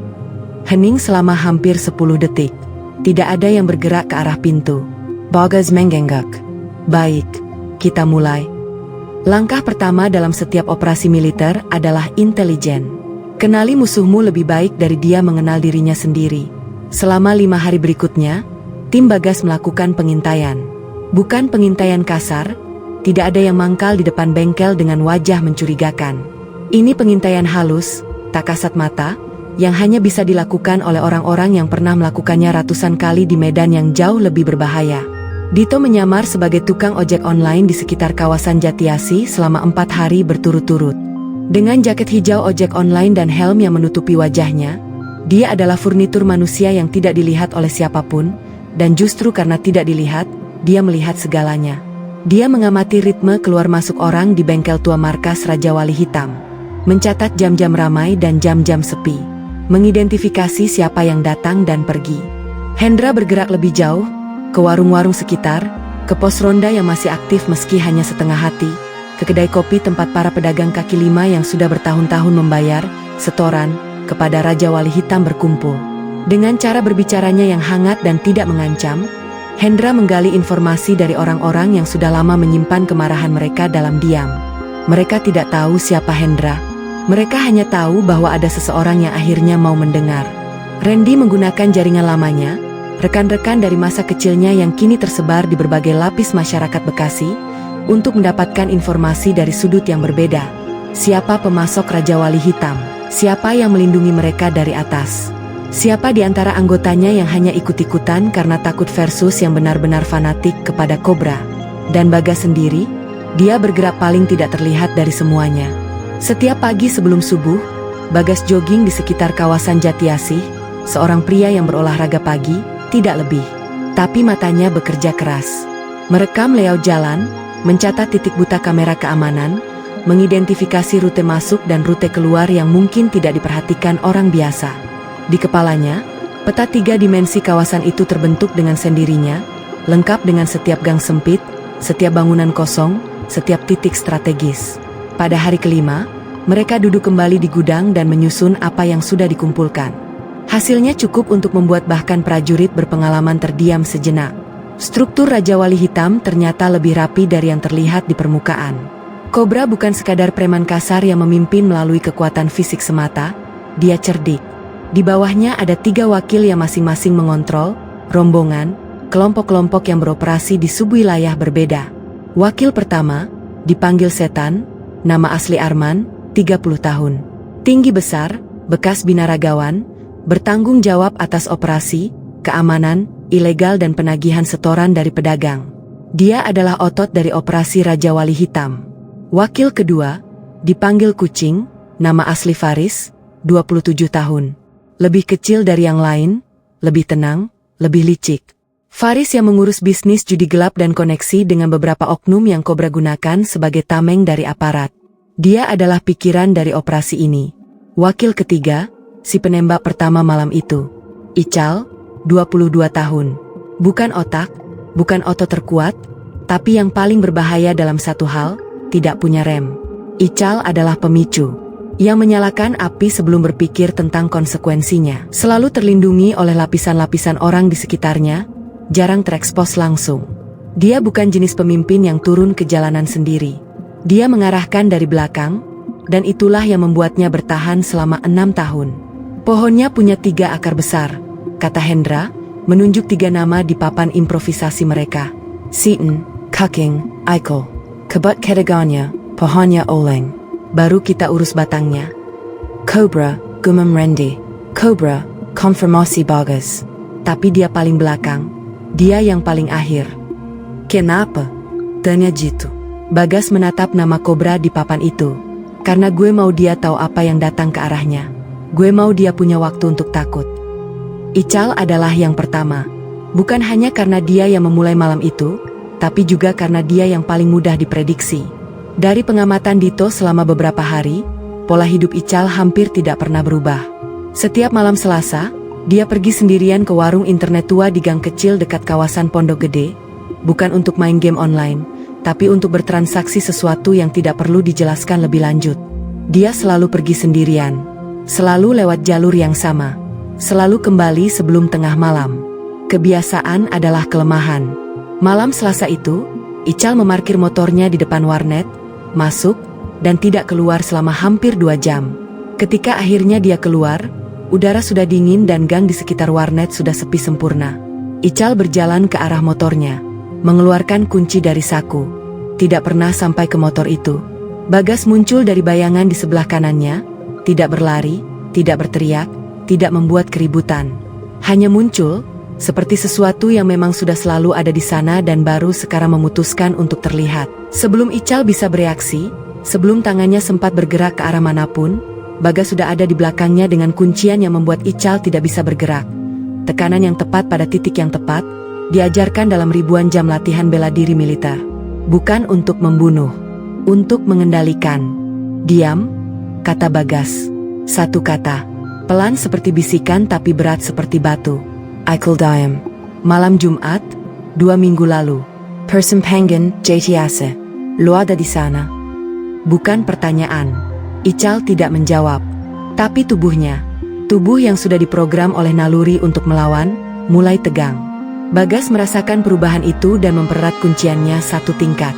Hening selama hampir 10 detik. Tidak ada yang bergerak ke arah pintu. Bagas menggengak. Baik, kita mulai. Langkah pertama dalam setiap operasi militer adalah intelijen. Kenali musuhmu lebih baik dari dia mengenal dirinya sendiri. Selama 5 hari berikutnya, tim Bagas melakukan pengintaian. Bukan pengintaian kasar, tidak ada yang mangkal di depan bengkel dengan wajah mencurigakan. Ini pengintaian halus, tak kasat mata, yang hanya bisa dilakukan oleh orang-orang yang pernah melakukannya ratusan kali di medan yang jauh lebih berbahaya. Dito menyamar sebagai tukang ojek online di sekitar kawasan Jatiasi selama 4 hari berturut-turut. Dengan jaket hijau ojek online dan helm yang menutupi wajahnya, dia adalah furnitur manusia yang tidak dilihat oleh siapapun, dan justru karena tidak dilihat, dia melihat segalanya. Dia mengamati ritme keluar masuk orang di bengkel tua markas Raja Wali Hitam, mencatat jam-jam ramai dan jam-jam sepi, mengidentifikasi siapa yang datang dan pergi. Hendra bergerak lebih jauh, ke warung-warung sekitar, ke pos ronda yang masih aktif meski hanya setengah hati, ke kedai kopi tempat para pedagang kaki lima yang sudah bertahun-tahun membayar setoran kepada Raja Wali Hitam berkumpul. Dengan cara berbicaranya yang hangat dan tidak mengancam, Hendra menggali informasi dari orang-orang yang sudah lama menyimpan kemarahan mereka dalam diam. Mereka tidak tahu siapa Hendra. Mereka hanya tahu bahwa ada seseorang yang akhirnya mau mendengar. Randy menggunakan jaringan lamanya, rekan-rekan dari masa kecilnya yang kini tersebar di berbagai lapis masyarakat Bekasi, untuk mendapatkan informasi dari sudut yang berbeda. Siapa pemasok Raja Wali Hitam? Siapa yang melindungi mereka dari atas? Siapa di antara anggotanya yang hanya ikut-ikutan karena takut versus yang benar-benar fanatik kepada Cobra? Dan Bagas sendiri? Dia bergerak paling tidak terlihat dari semuanya. Setiap pagi sebelum subuh, Bagas jogging di sekitar kawasan Jatiasih, seorang pria yang berolahraga pagi, tidak lebih. Tapi matanya bekerja keras. Merekam layout jalan, mencatat titik buta kamera keamanan, mengidentifikasi rute masuk dan rute keluar yang mungkin tidak diperhatikan orang biasa. Di kepalanya, peta 3 dimensi kawasan itu terbentuk dengan sendirinya, lengkap dengan setiap gang sempit, setiap bangunan kosong, setiap titik strategis. Pada hari kelima, mereka duduk kembali di gudang dan menyusun apa yang sudah dikumpulkan. Hasilnya cukup untuk membuat bahkan prajurit berpengalaman terdiam sejenak. Struktur Raja Wali Hitam ternyata lebih rapi dari yang terlihat di permukaan. Cobra bukan sekadar preman kasar yang memimpin melalui kekuatan fisik semata, dia cerdik. Di bawahnya ada 3 wakil yang masing-masing mengontrol, rombongan, kelompok-kelompok yang beroperasi di subwilayah berbeda. Wakil pertama, dipanggil Setan, nama asli Arman, 30 tahun. Tinggi besar, bekas binaragawan, bertanggung jawab atas operasi, keamanan, ilegal dan penagihan setoran dari pedagang. Dia adalah otot dari operasi Raja Wali Hitam. Wakil kedua, dipanggil Kucing, nama asli Faris, 27 tahun. Lebih kecil dari yang lain, lebih tenang, lebih licik. Faris yang mengurus bisnis judi gelap dan koneksi dengan beberapa oknum yang Cobra gunakan sebagai tameng dari aparat. Dia adalah pikiran dari operasi ini. Wakil ketiga, si penembak pertama malam itu. Ical, 22 tahun. Bukan otak, bukan otot terkuat, tapi yang paling berbahaya dalam satu hal, tidak punya rem. Ical adalah pemicu, yang menyalakan api sebelum berpikir tentang konsekuensinya. Selalu terlindungi oleh lapisan-lapisan orang di sekitarnya, jarang terekspos langsung. Dia bukan jenis pemimpin yang turun ke jalanan sendiri. Dia mengarahkan dari belakang, dan itulah yang membuatnya bertahan selama 6 tahun. Pohonnya punya 3 akar besar, kata Hendra, menunjuk 3 nama di papan improvisasi mereka. Seaton, Kuking, Eichel. Kebut kedegannya, pohonnya oleng. Baru kita urus batangnya. Cobra, Gumam Rendi. Cobra, konfirmasi Bagas. Tapi dia paling belakang. Dia yang paling akhir. Kenapa? Tanya Jitu. Bagas menatap nama Cobra di papan itu. Karena gue mau dia tahu apa yang datang ke arahnya. Gue mau dia punya waktu untuk takut. Ical adalah yang pertama. Bukan hanya karena dia yang memulai malam itu, tapi juga karena dia yang paling mudah diprediksi. Dari pengamatan Dito selama beberapa hari, pola hidup Ical hampir tidak pernah berubah. Setiap malam Selasa, dia pergi sendirian ke warung internet tua di gang kecil dekat kawasan Pondok Gede, bukan untuk main game online, tapi untuk bertransaksi sesuatu yang tidak perlu dijelaskan lebih lanjut. Dia selalu pergi sendirian, selalu lewat jalur yang sama, selalu kembali sebelum tengah malam. Kebiasaan adalah kelemahan. Malam Selasa itu, Ical memarkir motornya di depan warnet, masuk, dan tidak keluar selama hampir 2 jam. Ketika akhirnya dia keluar, udara sudah dingin dan gang di sekitar warnet sudah sepi sempurna. Ical berjalan ke arah motornya, mengeluarkan kunci dari saku. Tidak pernah sampai ke motor itu. Bagas muncul dari bayangan di sebelah kanannya, tidak berlari, tidak berteriak, tidak membuat keributan. Hanya muncul, seperti sesuatu yang memang sudah selalu ada di sana dan baru sekarang memutuskan untuk terlihat. Sebelum Ical bisa bereaksi, sebelum tangannya sempat bergerak ke arah manapun, Bagas sudah ada di belakangnya dengan kuncian yang membuat Ical tidak bisa bergerak. Tekanan yang tepat pada titik yang tepat, diajarkan dalam ribuan jam latihan bela diri militer. Bukan untuk membunuh, untuk mengendalikan. Diam, kata Bagas. Satu kata, pelan seperti bisikan tapi berat seperti batu. Eichel diam. Malam Jumat, 2 minggu lalu. Persimpangan JTAC. Lo ada di sana? Bukan pertanyaan. Ical tidak menjawab. Tapi tubuhnya, tubuh yang sudah diprogram oleh naluri untuk melawan, mulai tegang. Bagas merasakan perubahan itu dan mempererat kunciannya 1 tingkat.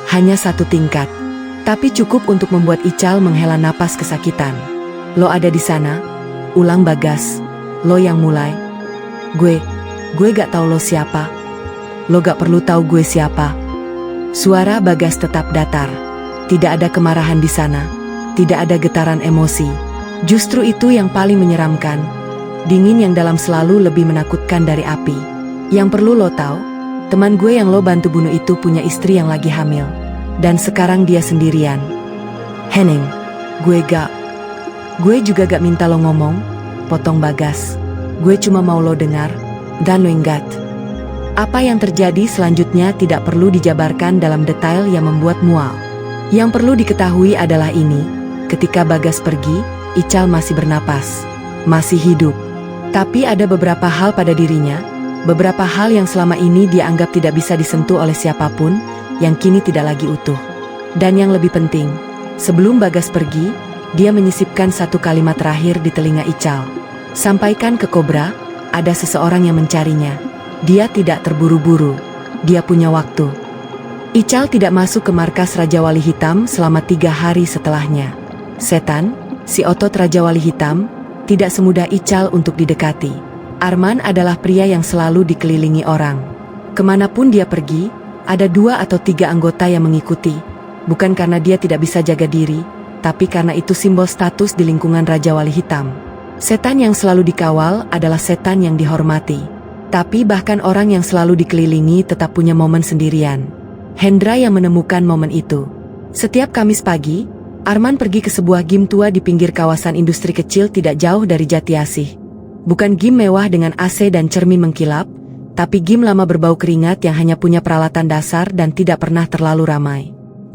Hanya 1 tingkat. Tapi cukup untuk membuat Ical menghela napas kesakitan. Lo ada di sana? Ulang Bagas. Lo yang mulai. Gue. Gue gak tahu lo siapa. Lo gak perlu tahu gue siapa. Suara Bagas tetap datar. Tidak ada kemarahan di sana. Tidak ada getaran emosi. Justru itu yang paling menyeramkan. Dingin yang dalam selalu lebih menakutkan dari api. Yang perlu lo tahu, teman gue yang lo bantu bunuh itu punya istri yang lagi hamil. Dan sekarang dia sendirian. Henning, gue juga gak minta lo ngomong, potong Bagas. Gue cuma mau lo dengar, dan lo ingat. Apa yang terjadi selanjutnya tidak perlu dijabarkan dalam detail yang membuat mual. Yang perlu diketahui adalah ini, ketika Bagas pergi, Ical masih bernapas, masih hidup. Tapi ada beberapa hal pada dirinya, beberapa hal yang selama ini dia anggap tidak bisa disentuh oleh siapapun, yang kini tidak lagi utuh. Dan yang lebih penting, sebelum Bagas pergi, dia menyisipkan satu kalimat terakhir di telinga Ical. Sampaikan ke Kobra, ada seseorang yang mencarinya. Dia tidak terburu-buru, dia punya waktu. Ical tidak masuk ke markas Raja Wali Hitam selama 3 hari setelahnya. Setan, si otot Raja Wali Hitam, tidak semudah Ical untuk didekati. Arman adalah pria yang selalu dikelilingi orang. Kemanapun dia pergi, ada 2 atau 3 anggota yang mengikuti. Bukan karena dia tidak bisa jaga diri, tapi karena itu simbol status di lingkungan Raja Wali Hitam. Setan yang selalu dikawal adalah setan yang dihormati. Tapi bahkan orang yang selalu dikelilingi tetap punya momen sendirian. Hendra yang menemukan momen itu. Setiap Kamis pagi, Arman pergi ke sebuah gym tua di pinggir kawasan industri kecil tidak jauh dari Jatiasih. Bukan gym mewah dengan AC dan cermin mengkilap, tapi gym lama berbau keringat yang hanya punya peralatan dasar dan tidak pernah terlalu ramai.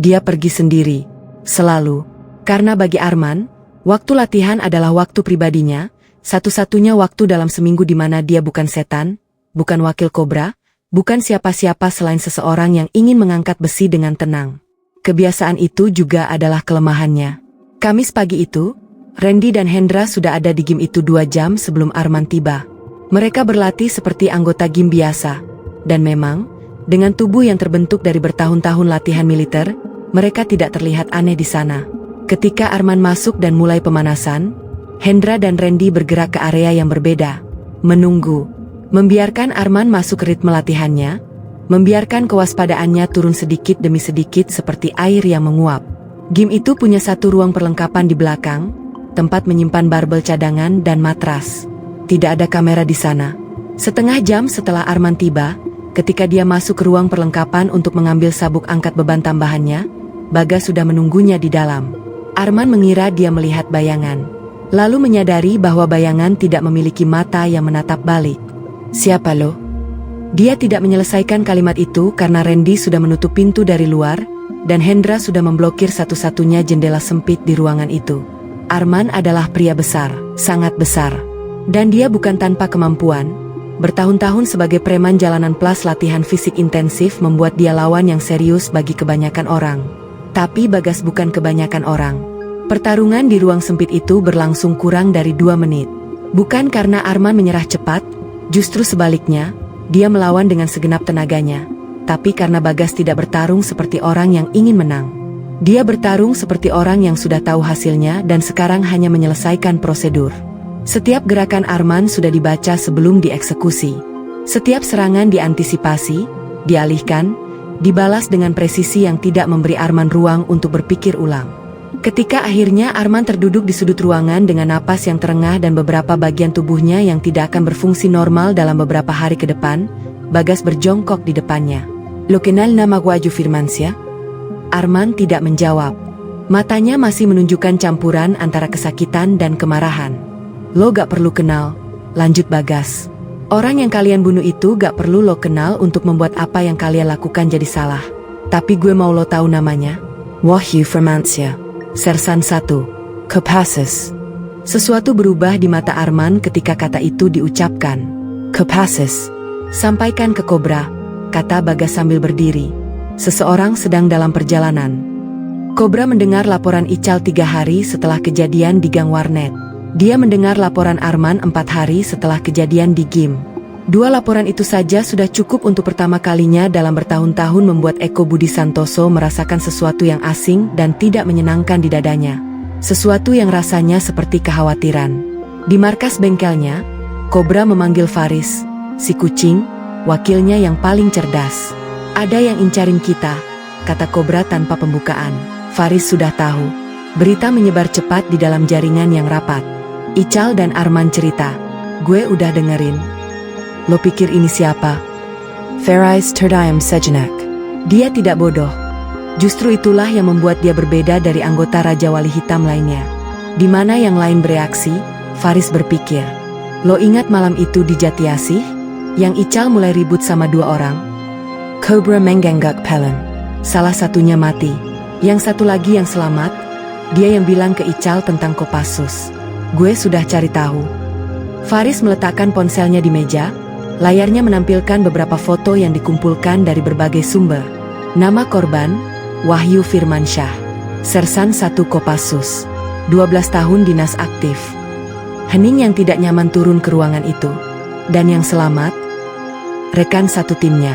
Dia pergi sendiri, selalu. Karena bagi Arman, waktu latihan adalah waktu pribadinya, satu-satunya waktu dalam seminggu di mana dia bukan setan, bukan wakil Kobra, bukan siapa-siapa selain seseorang yang ingin mengangkat besi dengan tenang. Kebiasaan itu juga adalah kelemahannya. Kamis pagi itu, Randy dan Hendra sudah ada di gym itu 2 jam sebelum Arman tiba. Mereka berlatih seperti anggota gym biasa. Dan memang, dengan tubuh yang terbentuk dari bertahun-tahun latihan militer, mereka tidak terlihat aneh di sana. Ketika Arman masuk dan mulai pemanasan, Hendra dan Randy bergerak ke area yang berbeda. Menunggu. Membiarkan Arman masuk ke ritme latihannya, membiarkan kewaspadaannya turun sedikit demi sedikit seperti air yang menguap. Gym itu punya satu ruang perlengkapan di belakang, tempat menyimpan barbel cadangan dan matras. Tidak ada kamera di sana. Setengah jam setelah Arman tiba, ketika dia masuk ke ruang perlengkapan untuk mengambil sabuk angkat beban tambahannya, Bagas sudah menunggunya di dalam. Arman mengira dia melihat bayangan, lalu menyadari bahwa bayangan tidak memiliki mata yang menatap balik. Siapa lo? Dia tidak menyelesaikan kalimat itu karena Randy sudah menutup pintu dari luar, dan Hendra sudah memblokir satu-satunya jendela sempit di ruangan itu. Arman adalah pria besar, sangat besar. Dan dia bukan tanpa kemampuan. Bertahun-tahun sebagai preman jalanan plus latihan fisik intensif membuat dia lawan yang serius bagi kebanyakan orang. Tapi Bagas bukan kebanyakan orang. Pertarungan di ruang sempit itu berlangsung kurang dari 2 menit. Bukan karena Arman menyerah cepat, justru sebaliknya, dia melawan dengan segenap tenaganya. Tapi karena Bagas tidak bertarung seperti orang yang ingin menang. Dia bertarung seperti orang yang sudah tahu hasilnya dan sekarang hanya menyelesaikan prosedur. Setiap gerakan Arman sudah dibaca sebelum dieksekusi. Setiap serangan diantisipasi, dialihkan, dibalas dengan presisi yang tidak memberi Arman ruang untuk berpikir ulang. Ketika akhirnya Arman terduduk di sudut ruangan dengan napas yang terengah dan beberapa bagian tubuhnya yang tidak akan berfungsi normal dalam beberapa hari ke depan, Bagas berjongkok di depannya. "Lo kenal nama Waju Firmansyah?" Arman tidak menjawab. Matanya masih menunjukkan campuran antara kesakitan dan kemarahan. "Lo gak perlu kenal," lanjut Bagas. "Orang yang kalian bunuh itu gak perlu lo kenal untuk membuat apa yang kalian lakukan jadi salah. Tapi gue mau lo tahu namanya. Wahyu Firmansyah, Sersan 1, Kopassus." Sesuatu berubah di mata Arman ketika kata itu diucapkan. "Kopassus, sampaikan ke Kobra," kata Bagas sambil berdiri. "Seseorang sedang dalam perjalanan." Kobra mendengar laporan Ical 3 hari setelah kejadian di Gang Warnet. Dia mendengar laporan Arman 4 hari setelah kejadian di gym. 2 laporan itu saja sudah cukup untuk pertama kalinya dalam bertahun-tahun membuat Eko Budi Santoso merasakan sesuatu yang asing dan tidak menyenangkan di dadanya. Sesuatu yang rasanya seperti kekhawatiran. Di markas bengkelnya, Kobra memanggil Faris. Si kucing, wakilnya yang paling cerdas. Ada yang incarin kita, kata Kobra tanpa pembukaan. Faris sudah tahu. Berita menyebar cepat di dalam jaringan yang rapat. Ical dan Arman cerita. Gue udah dengerin. Lo pikir ini siapa? Faris terdiam sejenak. Dia tidak bodoh. Justru itulah yang membuat dia berbeda dari anggota Raja Wali Hitam lainnya. Di mana yang lain bereaksi, Faris berpikir. Lo ingat malam itu di Jatiasih? Yang Ical mulai ribut sama dua orang? Kobra mengganggu Pelen. Salah satunya mati. Yang satu lagi yang selamat, dia yang bilang ke Ical tentang Kopassus. Gue sudah cari tahu. Faris meletakkan ponselnya di meja. Layarnya menampilkan beberapa foto yang dikumpulkan dari berbagai sumber. Nama korban, Wahyu Firmansyah. Sersan 1 Kopassus. 12 tahun dinas aktif. Hening yang tidak nyaman turun ke ruangan itu. Dan yang selamat, rekan satu timnya.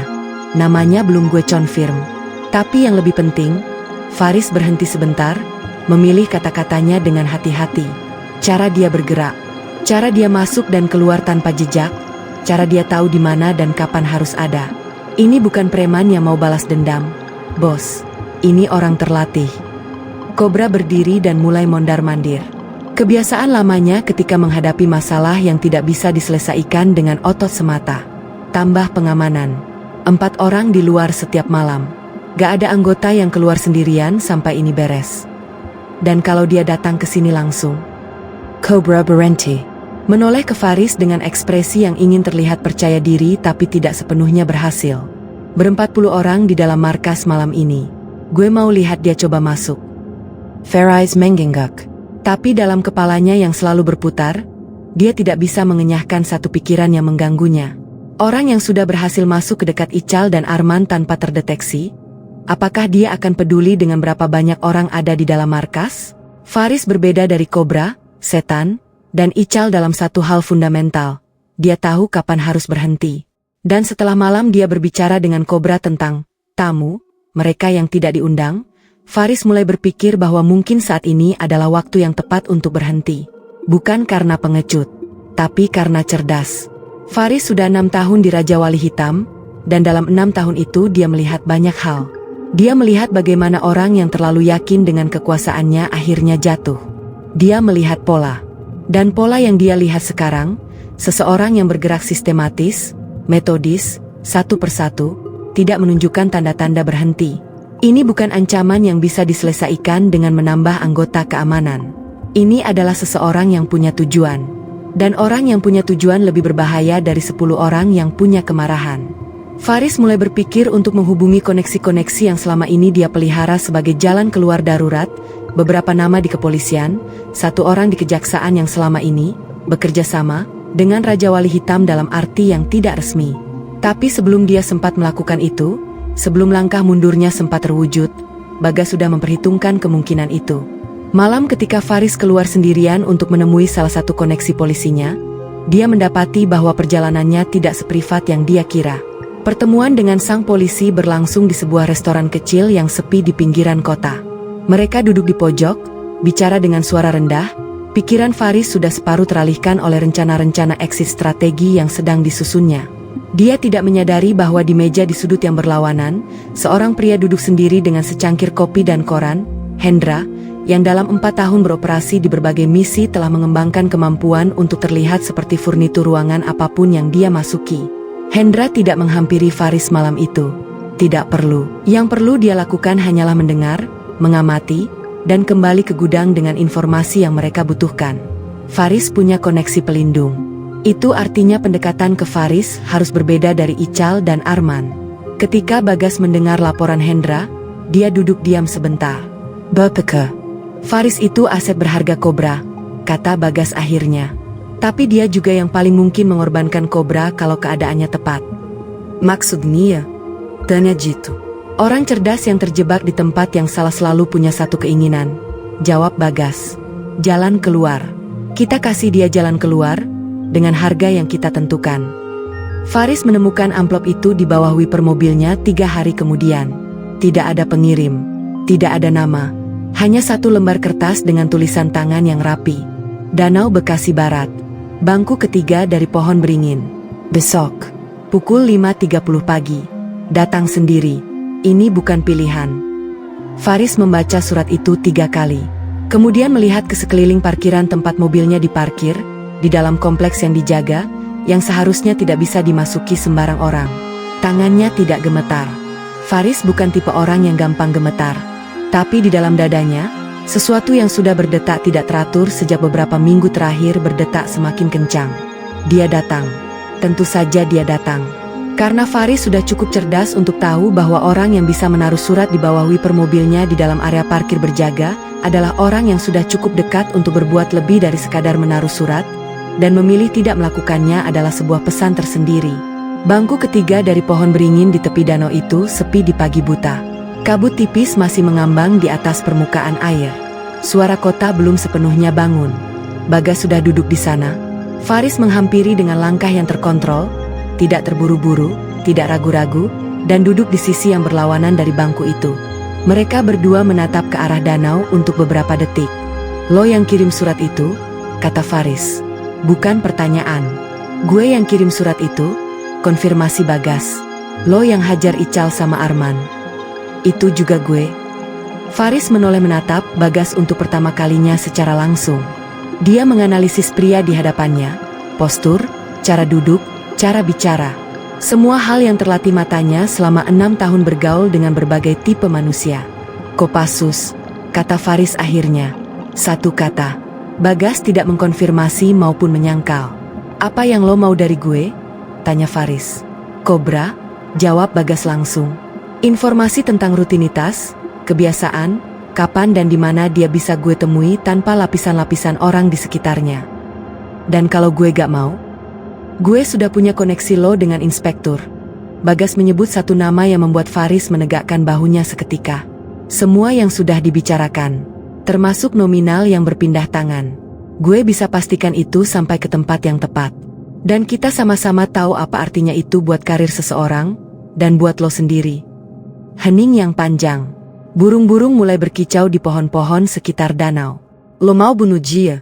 Namanya belum gue confirm. Tapi yang lebih penting, Faris berhenti sebentar, memilih kata-katanya dengan hati-hati. Cara dia bergerak, cara dia masuk dan keluar tanpa jejak, cara dia tahu di mana dan kapan harus ada. Ini bukan preman yang mau balas dendam, bos. Ini orang terlatih. Kobra berdiri dan mulai mondar-mandir. Kebiasaan lamanya ketika menghadapi masalah yang tidak bisa diselesaikan dengan otot semata. Tambah pengamanan. 4 orang di luar setiap malam. Gak ada anggota yang keluar sendirian sampai ini beres. Dan kalau dia datang ke sini langsung. Kobra berhenti. Menoleh ke Faris dengan ekspresi yang ingin terlihat percaya diri tapi tidak sepenuhnya berhasil. Ber-40 orang di dalam markas malam ini. Gue mau lihat dia coba masuk. Faris menggigak. Tapi dalam kepalanya yang selalu berputar, dia tidak bisa mengenyahkan satu pikiran yang mengganggunya. Orang yang sudah berhasil masuk ke dekat Ical dan Arman tanpa terdeteksi, apakah dia akan peduli dengan berapa banyak orang ada di dalam markas? Faris berbeda dari Kobra, setan, dan Ical dalam satu hal fundamental. Dia tahu kapan harus berhenti. Dan setelah malam dia berbicara dengan Kobra tentang tamu, mereka yang tidak diundang, Faris mulai berpikir bahwa mungkin saat ini adalah waktu yang tepat untuk berhenti. Bukan karena pengecut, tapi karena cerdas. Faris sudah 6 tahun di Raja Wali Hitam, dan dalam 6 tahun itu dia melihat banyak hal. Dia melihat bagaimana orang yang terlalu yakin dengan kekuasaannya akhirnya jatuh. Dia melihat pola. Dan pola yang dia lihat sekarang, seseorang yang bergerak sistematis, metodis, satu persatu, tidak menunjukkan tanda-tanda berhenti. Ini bukan ancaman yang bisa diselesaikan dengan menambah anggota keamanan. Ini adalah seseorang yang punya tujuan. Dan orang yang punya tujuan lebih berbahaya dari 10 orang yang punya kemarahan. Faris mulai berpikir untuk menghubungi koneksi-koneksi yang selama ini dia pelihara sebagai jalan keluar darurat, beberapa nama di kepolisian, 1 orang di kejaksaan yang selama ini bekerja sama dengan Raja Wali Hitam dalam arti yang tidak resmi. Tapi sebelum dia sempat melakukan itu, sebelum langkah mundurnya sempat terwujud, Bagas sudah memperhitungkan kemungkinan itu. Malam ketika Faris keluar sendirian untuk menemui salah satu koneksi polisinya, dia mendapati bahwa perjalanannya tidak seprivat yang dia kira. Pertemuan dengan sang polisi berlangsung di sebuah restoran kecil yang sepi di pinggiran kota. Mereka duduk di pojok, bicara dengan suara rendah. Pikiran Faris sudah separuh teralihkan oleh rencana-rencana exit strategi yang sedang disusunnya. Dia tidak menyadari bahwa di meja di sudut yang berlawanan, seorang pria duduk sendiri dengan secangkir kopi dan koran, Hendra, yang dalam 4 tahun beroperasi di berbagai misi telah mengembangkan kemampuan untuk terlihat seperti furnitur ruangan apapun yang dia masuki. Hendra tidak menghampiri Faris malam itu. Tidak perlu. Yang perlu dia lakukan hanyalah mendengar, mengamati, dan kembali ke gudang dengan informasi yang mereka butuhkan. Faris punya koneksi pelindung. Itu artinya pendekatan ke Faris harus berbeda dari Ical dan Arman. Ketika Bagas mendengar laporan Hendra, dia duduk diam sebentar. Bapeke. Faris itu aset berharga Kobra, kata Bagas akhirnya. Tapi dia juga yang paling mungkin mengorbankan Kobra kalau keadaannya tepat. Maksudnya, tanya jitu. Orang cerdas yang terjebak di tempat yang salah selalu punya satu keinginan. Jawab Bagas. Jalan keluar. Kita kasih dia jalan keluar, dengan harga yang kita tentukan. Faris menemukan amplop itu di bawah wiper mobilnya 3 hari kemudian. Tidak ada pengirim. Tidak ada nama. Hanya 1 lembar kertas dengan tulisan tangan yang rapi. Danau Bekasi Barat. Bangku ketiga dari pohon beringin. Besok. Pukul 5.30 pagi. Datang sendiri. Ini bukan pilihan. Faris membaca surat itu 3 kali. Kemudian melihat ke sekeliling parkiran tempat mobilnya diparkir, di dalam kompleks yang dijaga, yang seharusnya tidak bisa dimasuki sembarang orang. Tangannya tidak gemetar. Faris bukan tipe orang yang gampang gemetar. Tapi di dalam dadanya, sesuatu yang sudah berdetak tidak teratur sejak beberapa minggu terakhir berdetak semakin kencang. Dia datang. Tentu saja dia datang. Karena Faris sudah cukup cerdas untuk tahu bahwa orang yang bisa menaruh surat di bawah wiper mobilnya di dalam area parkir berjaga adalah orang yang sudah cukup dekat untuk berbuat lebih dari sekadar menaruh surat, dan memilih tidak melakukannya adalah sebuah pesan tersendiri. Bangku ketiga dari pohon beringin di tepi danau itu sepi di pagi buta. Kabut tipis masih mengambang di atas permukaan air. Suara kota belum sepenuhnya bangun. Bagas sudah duduk di sana. Faris menghampiri dengan langkah yang terkontrol, tidak terburu-buru, tidak ragu-ragu, dan duduk di sisi yang berlawanan dari bangku itu. Mereka berdua menatap ke arah danau untuk beberapa detik. "Lo yang kirim surat itu?" kata Faris. "Bukan pertanyaan. Gue yang kirim surat itu," konfirmasi Bagas. "Lo yang hajar Ical sama Arman?" "Itu juga gue." Faris menoleh menatap Bagas untuk pertama kalinya secara langsung. Dia menganalisis pria di hadapannya, postur, cara duduk, cara bicara. Semua hal yang terlatih matanya selama 6 tahun bergaul dengan berbagai tipe manusia. "Kopassus," kata Faris akhirnya. Satu kata. Bagas tidak mengkonfirmasi maupun menyangkal. "Apa yang lo mau dari gue?" tanya Faris. "Kobra," jawab Bagas langsung. "Informasi tentang rutinitas, kebiasaan, kapan dan di mana dia bisa gue temui tanpa lapisan-lapisan orang di sekitarnya. Dan kalau gue gak mau? Gue sudah punya koneksi lo dengan inspektur." Bagas menyebut satu nama yang membuat Faris menegakkan bahunya seketika. Semua yang sudah dibicarakan, termasuk nominal yang berpindah tangan. Gue bisa pastikan itu sampai ke tempat yang tepat. Dan kita sama-sama tahu apa artinya itu buat karir seseorang, dan buat lo sendiri. Hening yang panjang. Burung-burung mulai berkicau di pohon-pohon sekitar danau. "Lo mau bunuh dia?"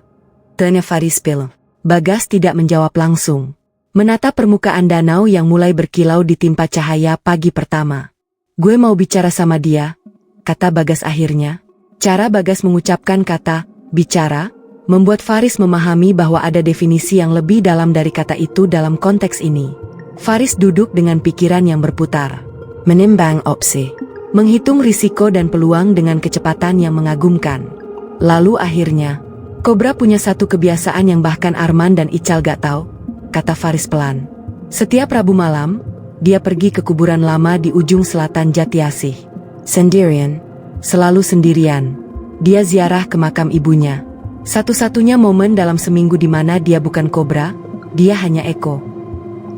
tanya Faris Pil. Bagas tidak menjawab langsung. Menatap permukaan danau yang mulai berkilau ditimpa cahaya pagi pertama. "Gue mau bicara sama dia," kata Bagas akhirnya. Cara Bagas mengucapkan kata "bicara" membuat Faris memahami bahwa ada definisi yang lebih dalam dari kata itu dalam konteks ini. Faris duduk dengan pikiran yang berputar. Menimbang opsi. Menghitung risiko dan peluang dengan kecepatan yang mengagumkan. Lalu akhirnya, Kobra punya satu kebiasaan yang bahkan Arman dan Ical gak tahu, kata Faris pelan. Setiap Rabu malam, dia pergi ke kuburan lama di ujung selatan Jatiasih. Sendirian, selalu sendirian. Dia ziarah ke makam ibunya. Satu-satunya momen dalam seminggu di mana dia bukan Kobra, dia hanya Eko.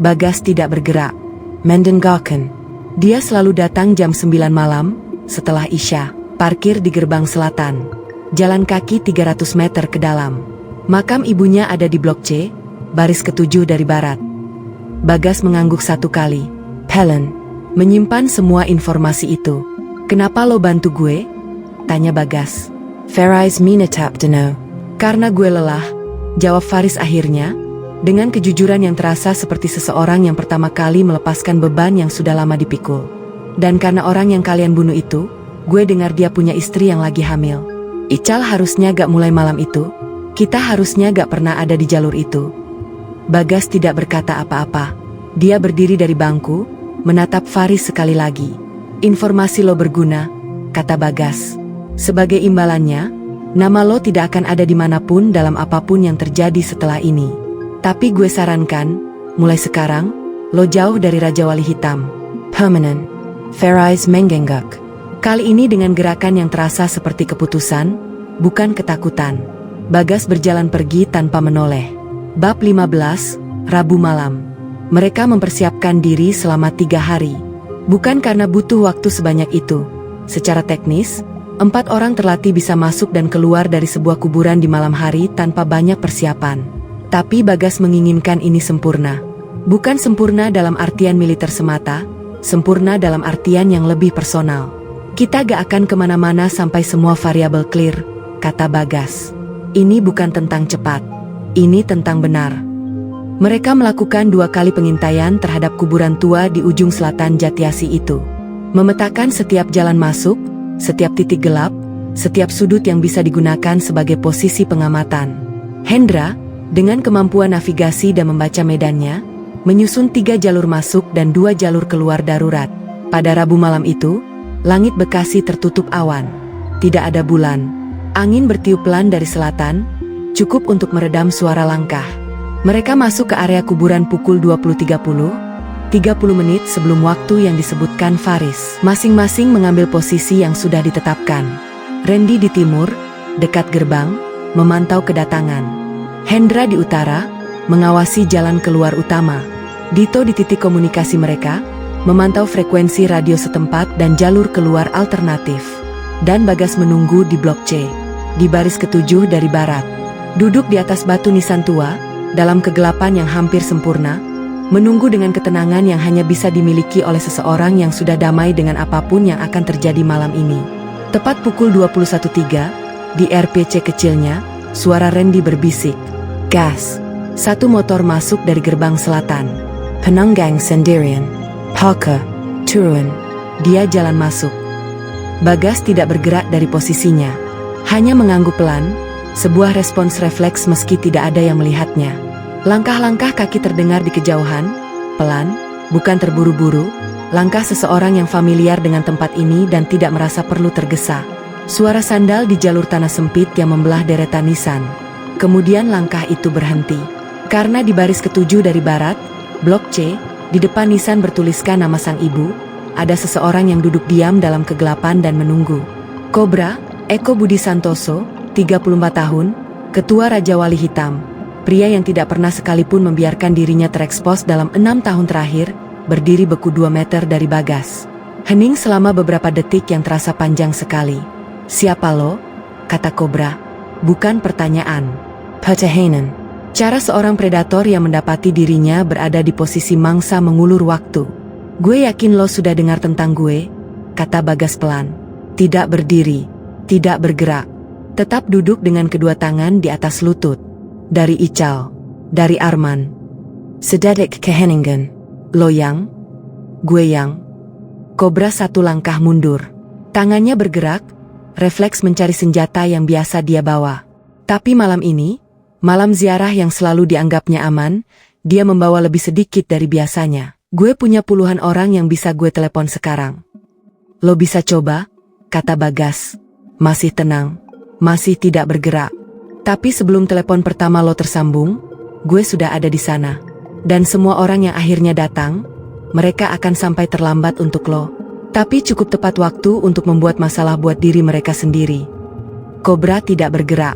Bagas tidak bergerak. Mendengarkan. Dia selalu datang jam 9 malam, setelah Isya, parkir di gerbang selatan. Jalan kaki 300 meter ke dalam. Makam ibunya ada di blok C, baris ke-7 dari barat. Bagas mengangguk satu kali. "Helen, menyimpan semua informasi itu. Kenapa lo bantu gue?" tanya Bagas. "Faris minatap deno." "Karena gue lelah," jawab Faris akhirnya, dengan kejujuran yang terasa seperti seseorang yang pertama kali melepaskan beban yang sudah lama dipikul. "Dan karena orang yang kalian bunuh itu, gue dengar dia punya istri yang lagi hamil. Ical harusnya gak mulai malam itu. Kita harusnya gak pernah ada di jalur itu." Bagas tidak berkata apa-apa. Dia berdiri dari bangku, menatap Faris sekali lagi. "Informasi lo berguna," kata Bagas. "Sebagai imbalannya, nama lo tidak akan ada dimanapun dalam apapun yang terjadi setelah ini. Tapi gue sarankan, mulai sekarang, lo jauh dari Raja Wali Hitam. Permanent." Faris mengenggak. Kali ini dengan gerakan yang terasa seperti keputusan, bukan ketakutan. Bagas berjalan pergi tanpa menoleh. Bab 15, Rabu malam. Mereka mempersiapkan diri selama 3 hari. Bukan karena butuh waktu sebanyak itu. Secara teknis, 4 orang terlatih bisa masuk dan keluar dari sebuah kuburan di malam hari tanpa banyak persiapan. Tapi Bagas menginginkan ini sempurna. Bukan sempurna dalam artian militer semata, sempurna dalam artian yang lebih personal. "Kita gak akan kemana-mana sampai semua variabel clear," kata Bagas. "Ini bukan tentang cepat. Ini tentang benar." Mereka melakukan 2 kali pengintaian terhadap kuburan tua di ujung selatan Jatiasi itu. Memetakan setiap jalan masuk, setiap titik gelap, setiap sudut yang bisa digunakan sebagai posisi pengamatan. Hendra, dengan kemampuan navigasi dan membaca medannya, menyusun 3 jalur masuk dan 2 jalur keluar darurat. Pada Rabu malam itu, langit Bekasi tertutup awan. Tidak ada bulan. Angin bertiup pelan dari selatan, cukup untuk meredam suara langkah. Mereka masuk ke area kuburan pukul 20.30, 30 menit sebelum waktu yang disebutkan Faris. Masing-masing mengambil posisi yang sudah ditetapkan. Randy di timur, dekat gerbang, memantau kedatangan. Hendra di utara, mengawasi jalan keluar utama. Dito di titik komunikasi mereka, memantau frekuensi radio setempat dan jalur keluar alternatif. Dan Bagas menunggu di blok C, di baris ke-7 dari barat. Duduk di atas batu nisan tua, dalam kegelapan yang hampir sempurna, menunggu dengan ketenangan yang hanya bisa dimiliki oleh seseorang yang sudah damai dengan apapun yang akan terjadi malam ini. Tepat pukul 21.03, di RPC kecilnya, suara Randy berbisik. Gas. Satu motor masuk dari gerbang selatan. Penanggang sendirian. Parker. Turun. Dia jalan masuk. Bagas tidak bergerak dari posisinya. Hanya mengangguk pelan, sebuah respons refleks meski tidak ada yang melihatnya. Langkah-langkah kaki terdengar di kejauhan, pelan, bukan terburu-buru, langkah seseorang yang familiar dengan tempat ini dan tidak merasa perlu tergesa. Suara sandal di jalur tanah sempit yang membelah deretan nisan. Kemudian langkah itu berhenti. Karena di baris ke-7 dari barat, blok C, di depan nisan bertuliskan nama sang ibu, ada seseorang yang duduk diam dalam kegelapan dan menunggu. Kobra, Eko Budi Santoso, 34 tahun, Ketua Raja Wali Hitam. Pria yang tidak pernah sekalipun membiarkan dirinya terekspos dalam 6 tahun terakhir, berdiri beku 2 meter dari Bagas. Hening selama beberapa detik yang terasa panjang sekali. "Siapa lo?" kata Kobra. Bukan pertanyaan. Pertahanan. Cara seorang predator yang mendapati dirinya berada di posisi mangsa mengulur waktu. "Gue yakin lo sudah dengar tentang gue," kata Bagas pelan. Tidak berdiri, tidak bergerak. Tetap duduk dengan kedua tangan di atas lutut. Dari Ical, dari Arman. Sedadik keheningen. Lo yang? Gue yang? Kobra satu langkah mundur. Tangannya bergerak, refleks mencari senjata yang biasa dia bawa. Tapi malam ini, malam ziarah yang selalu dianggapnya aman, dia membawa lebih sedikit dari biasanya. "Gue punya puluhan orang yang bisa gue telepon sekarang. Lo bisa coba?" kata Bagas. Masih tenang, masih tidak bergerak. "Tapi sebelum telepon pertama lo tersambung, gue sudah ada di sana. Dan semua orang yang akhirnya datang, mereka akan sampai terlambat untuk lo. Tapi cukup tepat waktu untuk membuat masalah buat diri mereka sendiri." Kobra tidak bergerak.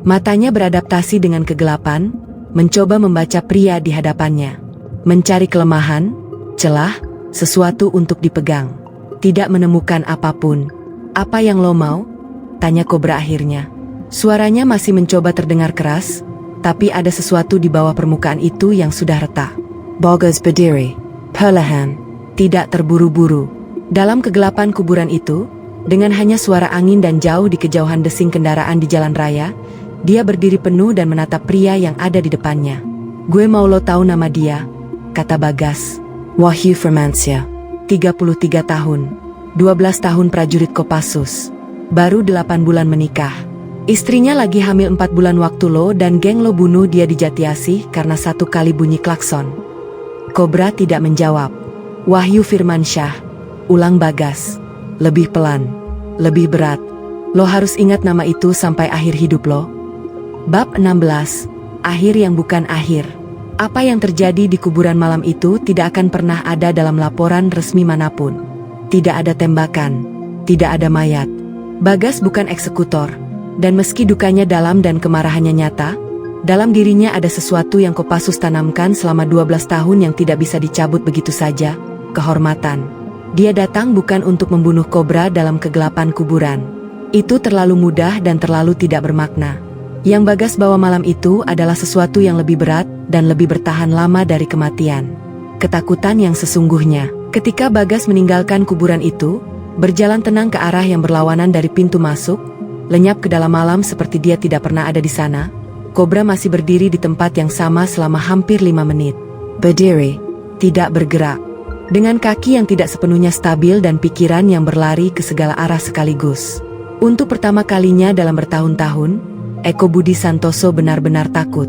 Matanya beradaptasi dengan kegelapan, mencoba membaca pria di hadapannya. Mencari kelemahan, celah, sesuatu untuk dipegang. Tidak menemukan apapun. "Apa yang lo mau?" tanya Kobra akhirnya. Suaranya masih mencoba terdengar keras, tapi ada sesuatu di bawah permukaan itu yang sudah retak. Bagas berdiri, perlahan, tidak terburu-buru. Dalam kegelapan kuburan itu, dengan hanya suara angin dan jauh di kejauhan desing kendaraan di jalan raya, dia berdiri penuh dan menatap pria yang ada di depannya. "Gue mau lo tahu nama dia," kata Bagas. Wahyu Firmansyah, 33 tahun, 12 tahun prajurit Kopassus. Baru 8 bulan menikah. Istrinya lagi hamil 4 bulan waktu lo dan geng lo bunuh dia di Jatiasih karena 1 kali bunyi klakson. Kobra tidak menjawab. "Wahyu Firmansyah," ulang Bagas. Lebih pelan, lebih berat. "Lo harus ingat nama itu sampai akhir hidup lo." Bab 16. Akhir yang bukan akhir. Apa yang terjadi di kuburan malam itu tidak akan pernah ada dalam laporan resmi manapun. Tidak ada tembakan, tidak ada mayat. Bagas bukan eksekutor, dan meski dukanya dalam dan kemarahannya nyata, dalam dirinya ada sesuatu yang Kopassus tanamkan selama 12 tahun yang tidak bisa dicabut begitu saja, kehormatan. Dia datang bukan untuk membunuh Kobra dalam kegelapan kuburan. Itu terlalu mudah dan terlalu tidak bermakna. Yang Bagas bawa malam itu adalah sesuatu yang lebih berat dan lebih bertahan lama dari kematian. Ketakutan yang sesungguhnya. Ketika Bagas meninggalkan kuburan itu, berjalan tenang ke arah yang berlawanan dari pintu masuk, lenyap ke dalam malam seperti dia tidak pernah ada di sana, Kobra masih berdiri di tempat yang sama selama hampir 5 menit. Berdiri, tidak bergerak. Dengan kaki yang tidak sepenuhnya stabil dan pikiran yang berlari ke segala arah sekaligus. Untuk pertama kalinya dalam bertahun-tahun, Eko Budi Santoso benar-benar takut.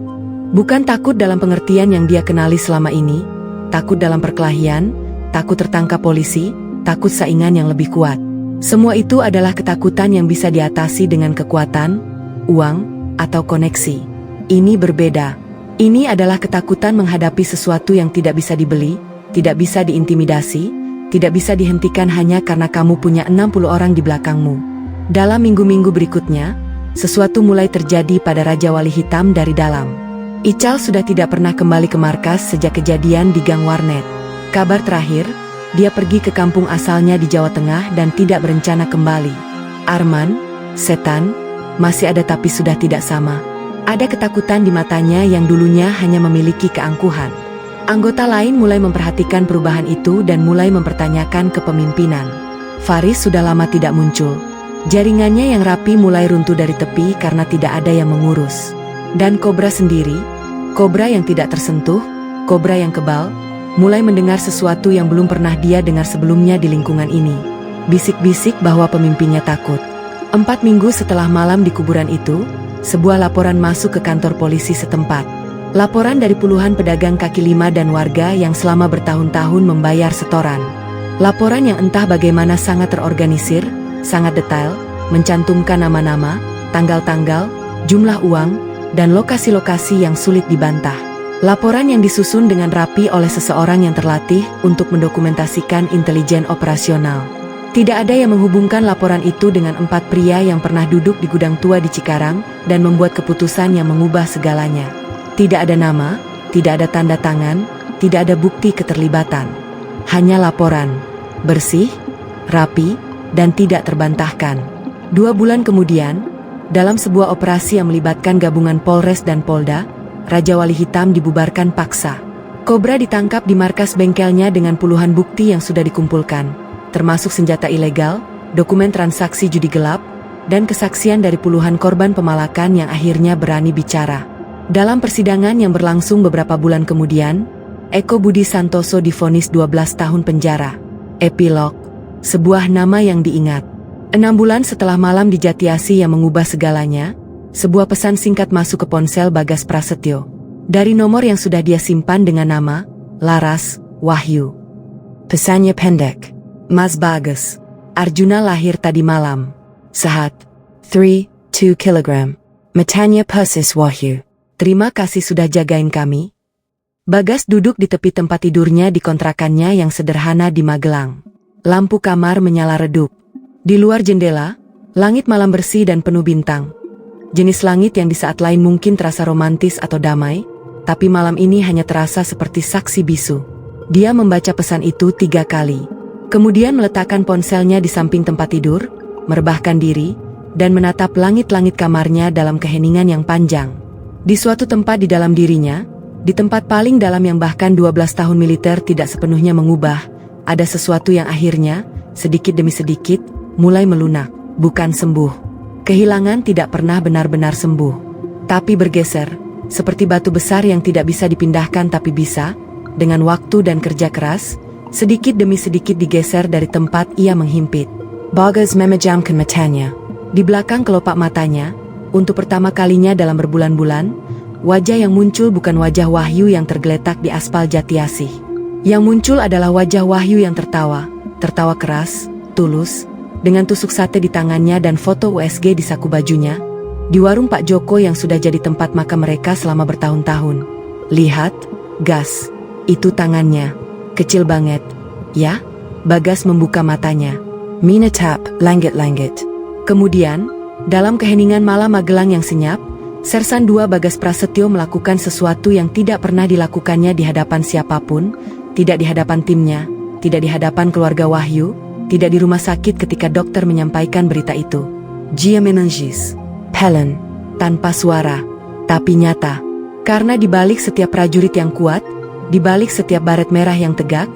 Bukan takut dalam pengertian yang dia kenali selama ini, takut dalam perkelahian, takut tertangkap polisi, takut saingan yang lebih kuat. Semua itu adalah ketakutan yang bisa diatasi dengan kekuatan, uang, atau koneksi. Ini berbeda. Ini adalah ketakutan menghadapi sesuatu yang tidak bisa dibeli, tidak bisa diintimidasi, tidak bisa dihentikan hanya karena kamu punya 60 orang di belakangmu. Dalam minggu-minggu berikutnya, sesuatu mulai terjadi pada Raja Wali Hitam dari dalam. Ical sudah tidak pernah kembali ke markas sejak kejadian di Gang Warnet. Kabar terakhir, dia pergi ke kampung asalnya di Jawa Tengah dan tidak berencana kembali. Arman, setan, masih ada tapi sudah tidak sama. Ada ketakutan di matanya yang dulunya hanya memiliki keangkuhan. Anggota lain mulai memperhatikan perubahan itu dan mulai mempertanyakan kepemimpinan. Faris sudah lama tidak muncul. Jaringannya yang rapi mulai runtuh dari tepi karena tidak ada yang mengurus. Dan Kobra sendiri, Kobra yang tidak tersentuh, Kobra yang kebal, mulai mendengar sesuatu yang belum pernah dia dengar sebelumnya di lingkungan ini. Bisik-bisik bahwa pemimpinnya takut. 4 minggu setelah malam di kuburan itu, sebuah laporan masuk ke kantor polisi setempat. Laporan dari puluhan pedagang kaki lima dan warga yang selama bertahun-tahun membayar setoran. Laporan yang entah bagaimana sangat terorganisir, sangat detail, mencantumkan nama-nama, tanggal-tanggal, jumlah uang, dan lokasi-lokasi yang sulit dibantah. Laporan yang disusun dengan rapi oleh seseorang yang terlatih untuk mendokumentasikan intelijen operasional. Tidak ada yang menghubungkan laporan itu dengan 4 pria yang pernah duduk di gudang tua di Cikarang dan membuat keputusan yang mengubah segalanya. Tidak ada nama, tidak ada tanda tangan, tidak ada bukti keterlibatan. Hanya laporan, bersih, rapi, dan tidak terbantahkan. 2 bulan kemudian, dalam sebuah operasi yang melibatkan gabungan Polres dan Polda, Raja Wali Hitam dibubarkan paksa. Kobra ditangkap di markas bengkelnya dengan puluhan bukti yang sudah dikumpulkan, termasuk senjata ilegal, dokumen transaksi judi gelap, dan kesaksian dari puluhan korban pemalakan yang akhirnya berani bicara. Dalam persidangan yang berlangsung beberapa bulan kemudian, Eko Budi Santoso divonis 12 tahun penjara. Epilog, sebuah nama yang diingat. 6 bulan setelah malam di Jatiasi yang mengubah segalanya, sebuah pesan singkat masuk ke ponsel Bagas Prasetyo. Dari nomor yang sudah dia simpan dengan nama, Laras, Wahyu. Pesannya pendek. Mas Bagas, Arjuna lahir tadi malam. Sehat. 3-2 kilogram. Matanya persis Wahyu. Terima kasih sudah jagain kami. Bagas duduk di tepi tempat tidurnya di kontrakannya yang sederhana di Magelang. Lampu kamar menyala redup. Di luar jendela, langit malam bersih dan penuh bintang. Jenis langit yang di saat lain mungkin terasa romantis atau damai, tapi malam ini hanya terasa seperti saksi bisu. Dia membaca pesan itu 3 kali. Kemudian meletakkan ponselnya di samping tempat tidur, merebahkan diri, dan menatap langit-langit kamarnya dalam keheningan yang panjang. Di suatu tempat di dalam dirinya, di tempat paling dalam yang bahkan 12 tahun militer tidak sepenuhnya mengubah, ada sesuatu yang akhirnya, sedikit demi sedikit, mulai melunak, bukan sembuh. Kehilangan tidak pernah benar-benar sembuh, tapi bergeser, seperti batu besar yang tidak bisa dipindahkan tapi bisa, dengan waktu dan kerja keras, sedikit demi sedikit digeser dari tempat ia menghimpit. Bagas memejamkan matanya. Di belakang kelopak matanya, untuk pertama kalinya dalam berbulan-bulan, wajah yang muncul bukan wajah Wahyu yang tergeletak di aspal Jatiasih. Yang muncul adalah wajah Wahyu yang tertawa keras, tulus, dengan tusuk sate di tangannya dan foto USG di saku bajunya, di warung Pak Joko yang sudah jadi tempat makan mereka selama bertahun-tahun. Lihat, Gas, itu tangannya. Kecil banget, ya? Bagas membuka matanya. Minatap, langit-langit. Kemudian, dalam keheningan malam Magelang yang senyap, Sersan 2 Bagas Prasetyo melakukan sesuatu yang tidak pernah dilakukannya di hadapan siapapun, tidak di hadapan timnya, tidak di hadapan keluarga Wahyu, tidak di rumah sakit ketika dokter menyampaikan berita itu. Dia menangis, pelan, tanpa suara, tapi nyata. Karena di balik setiap prajurit yang kuat, di balik setiap baret merah yang tegak,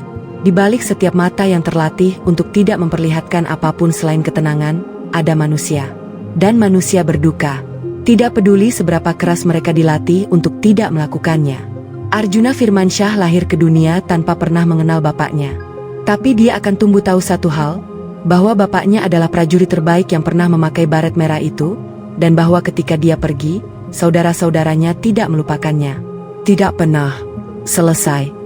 di balik setiap mata yang terlatih untuk tidak memperlihatkan apapun selain ketenangan, ada manusia. Dan manusia berduka. Tidak peduli seberapa keras mereka dilatih untuk tidak melakukannya. Arjuna Firmansyah lahir ke dunia tanpa pernah mengenal bapaknya. Tapi dia akan tumbuh tahu satu hal, bahwa bapaknya adalah prajurit terbaik yang pernah memakai baret merah itu, dan bahwa ketika dia pergi, saudara-saudaranya tidak melupakannya. Tidak pernah. Selesai.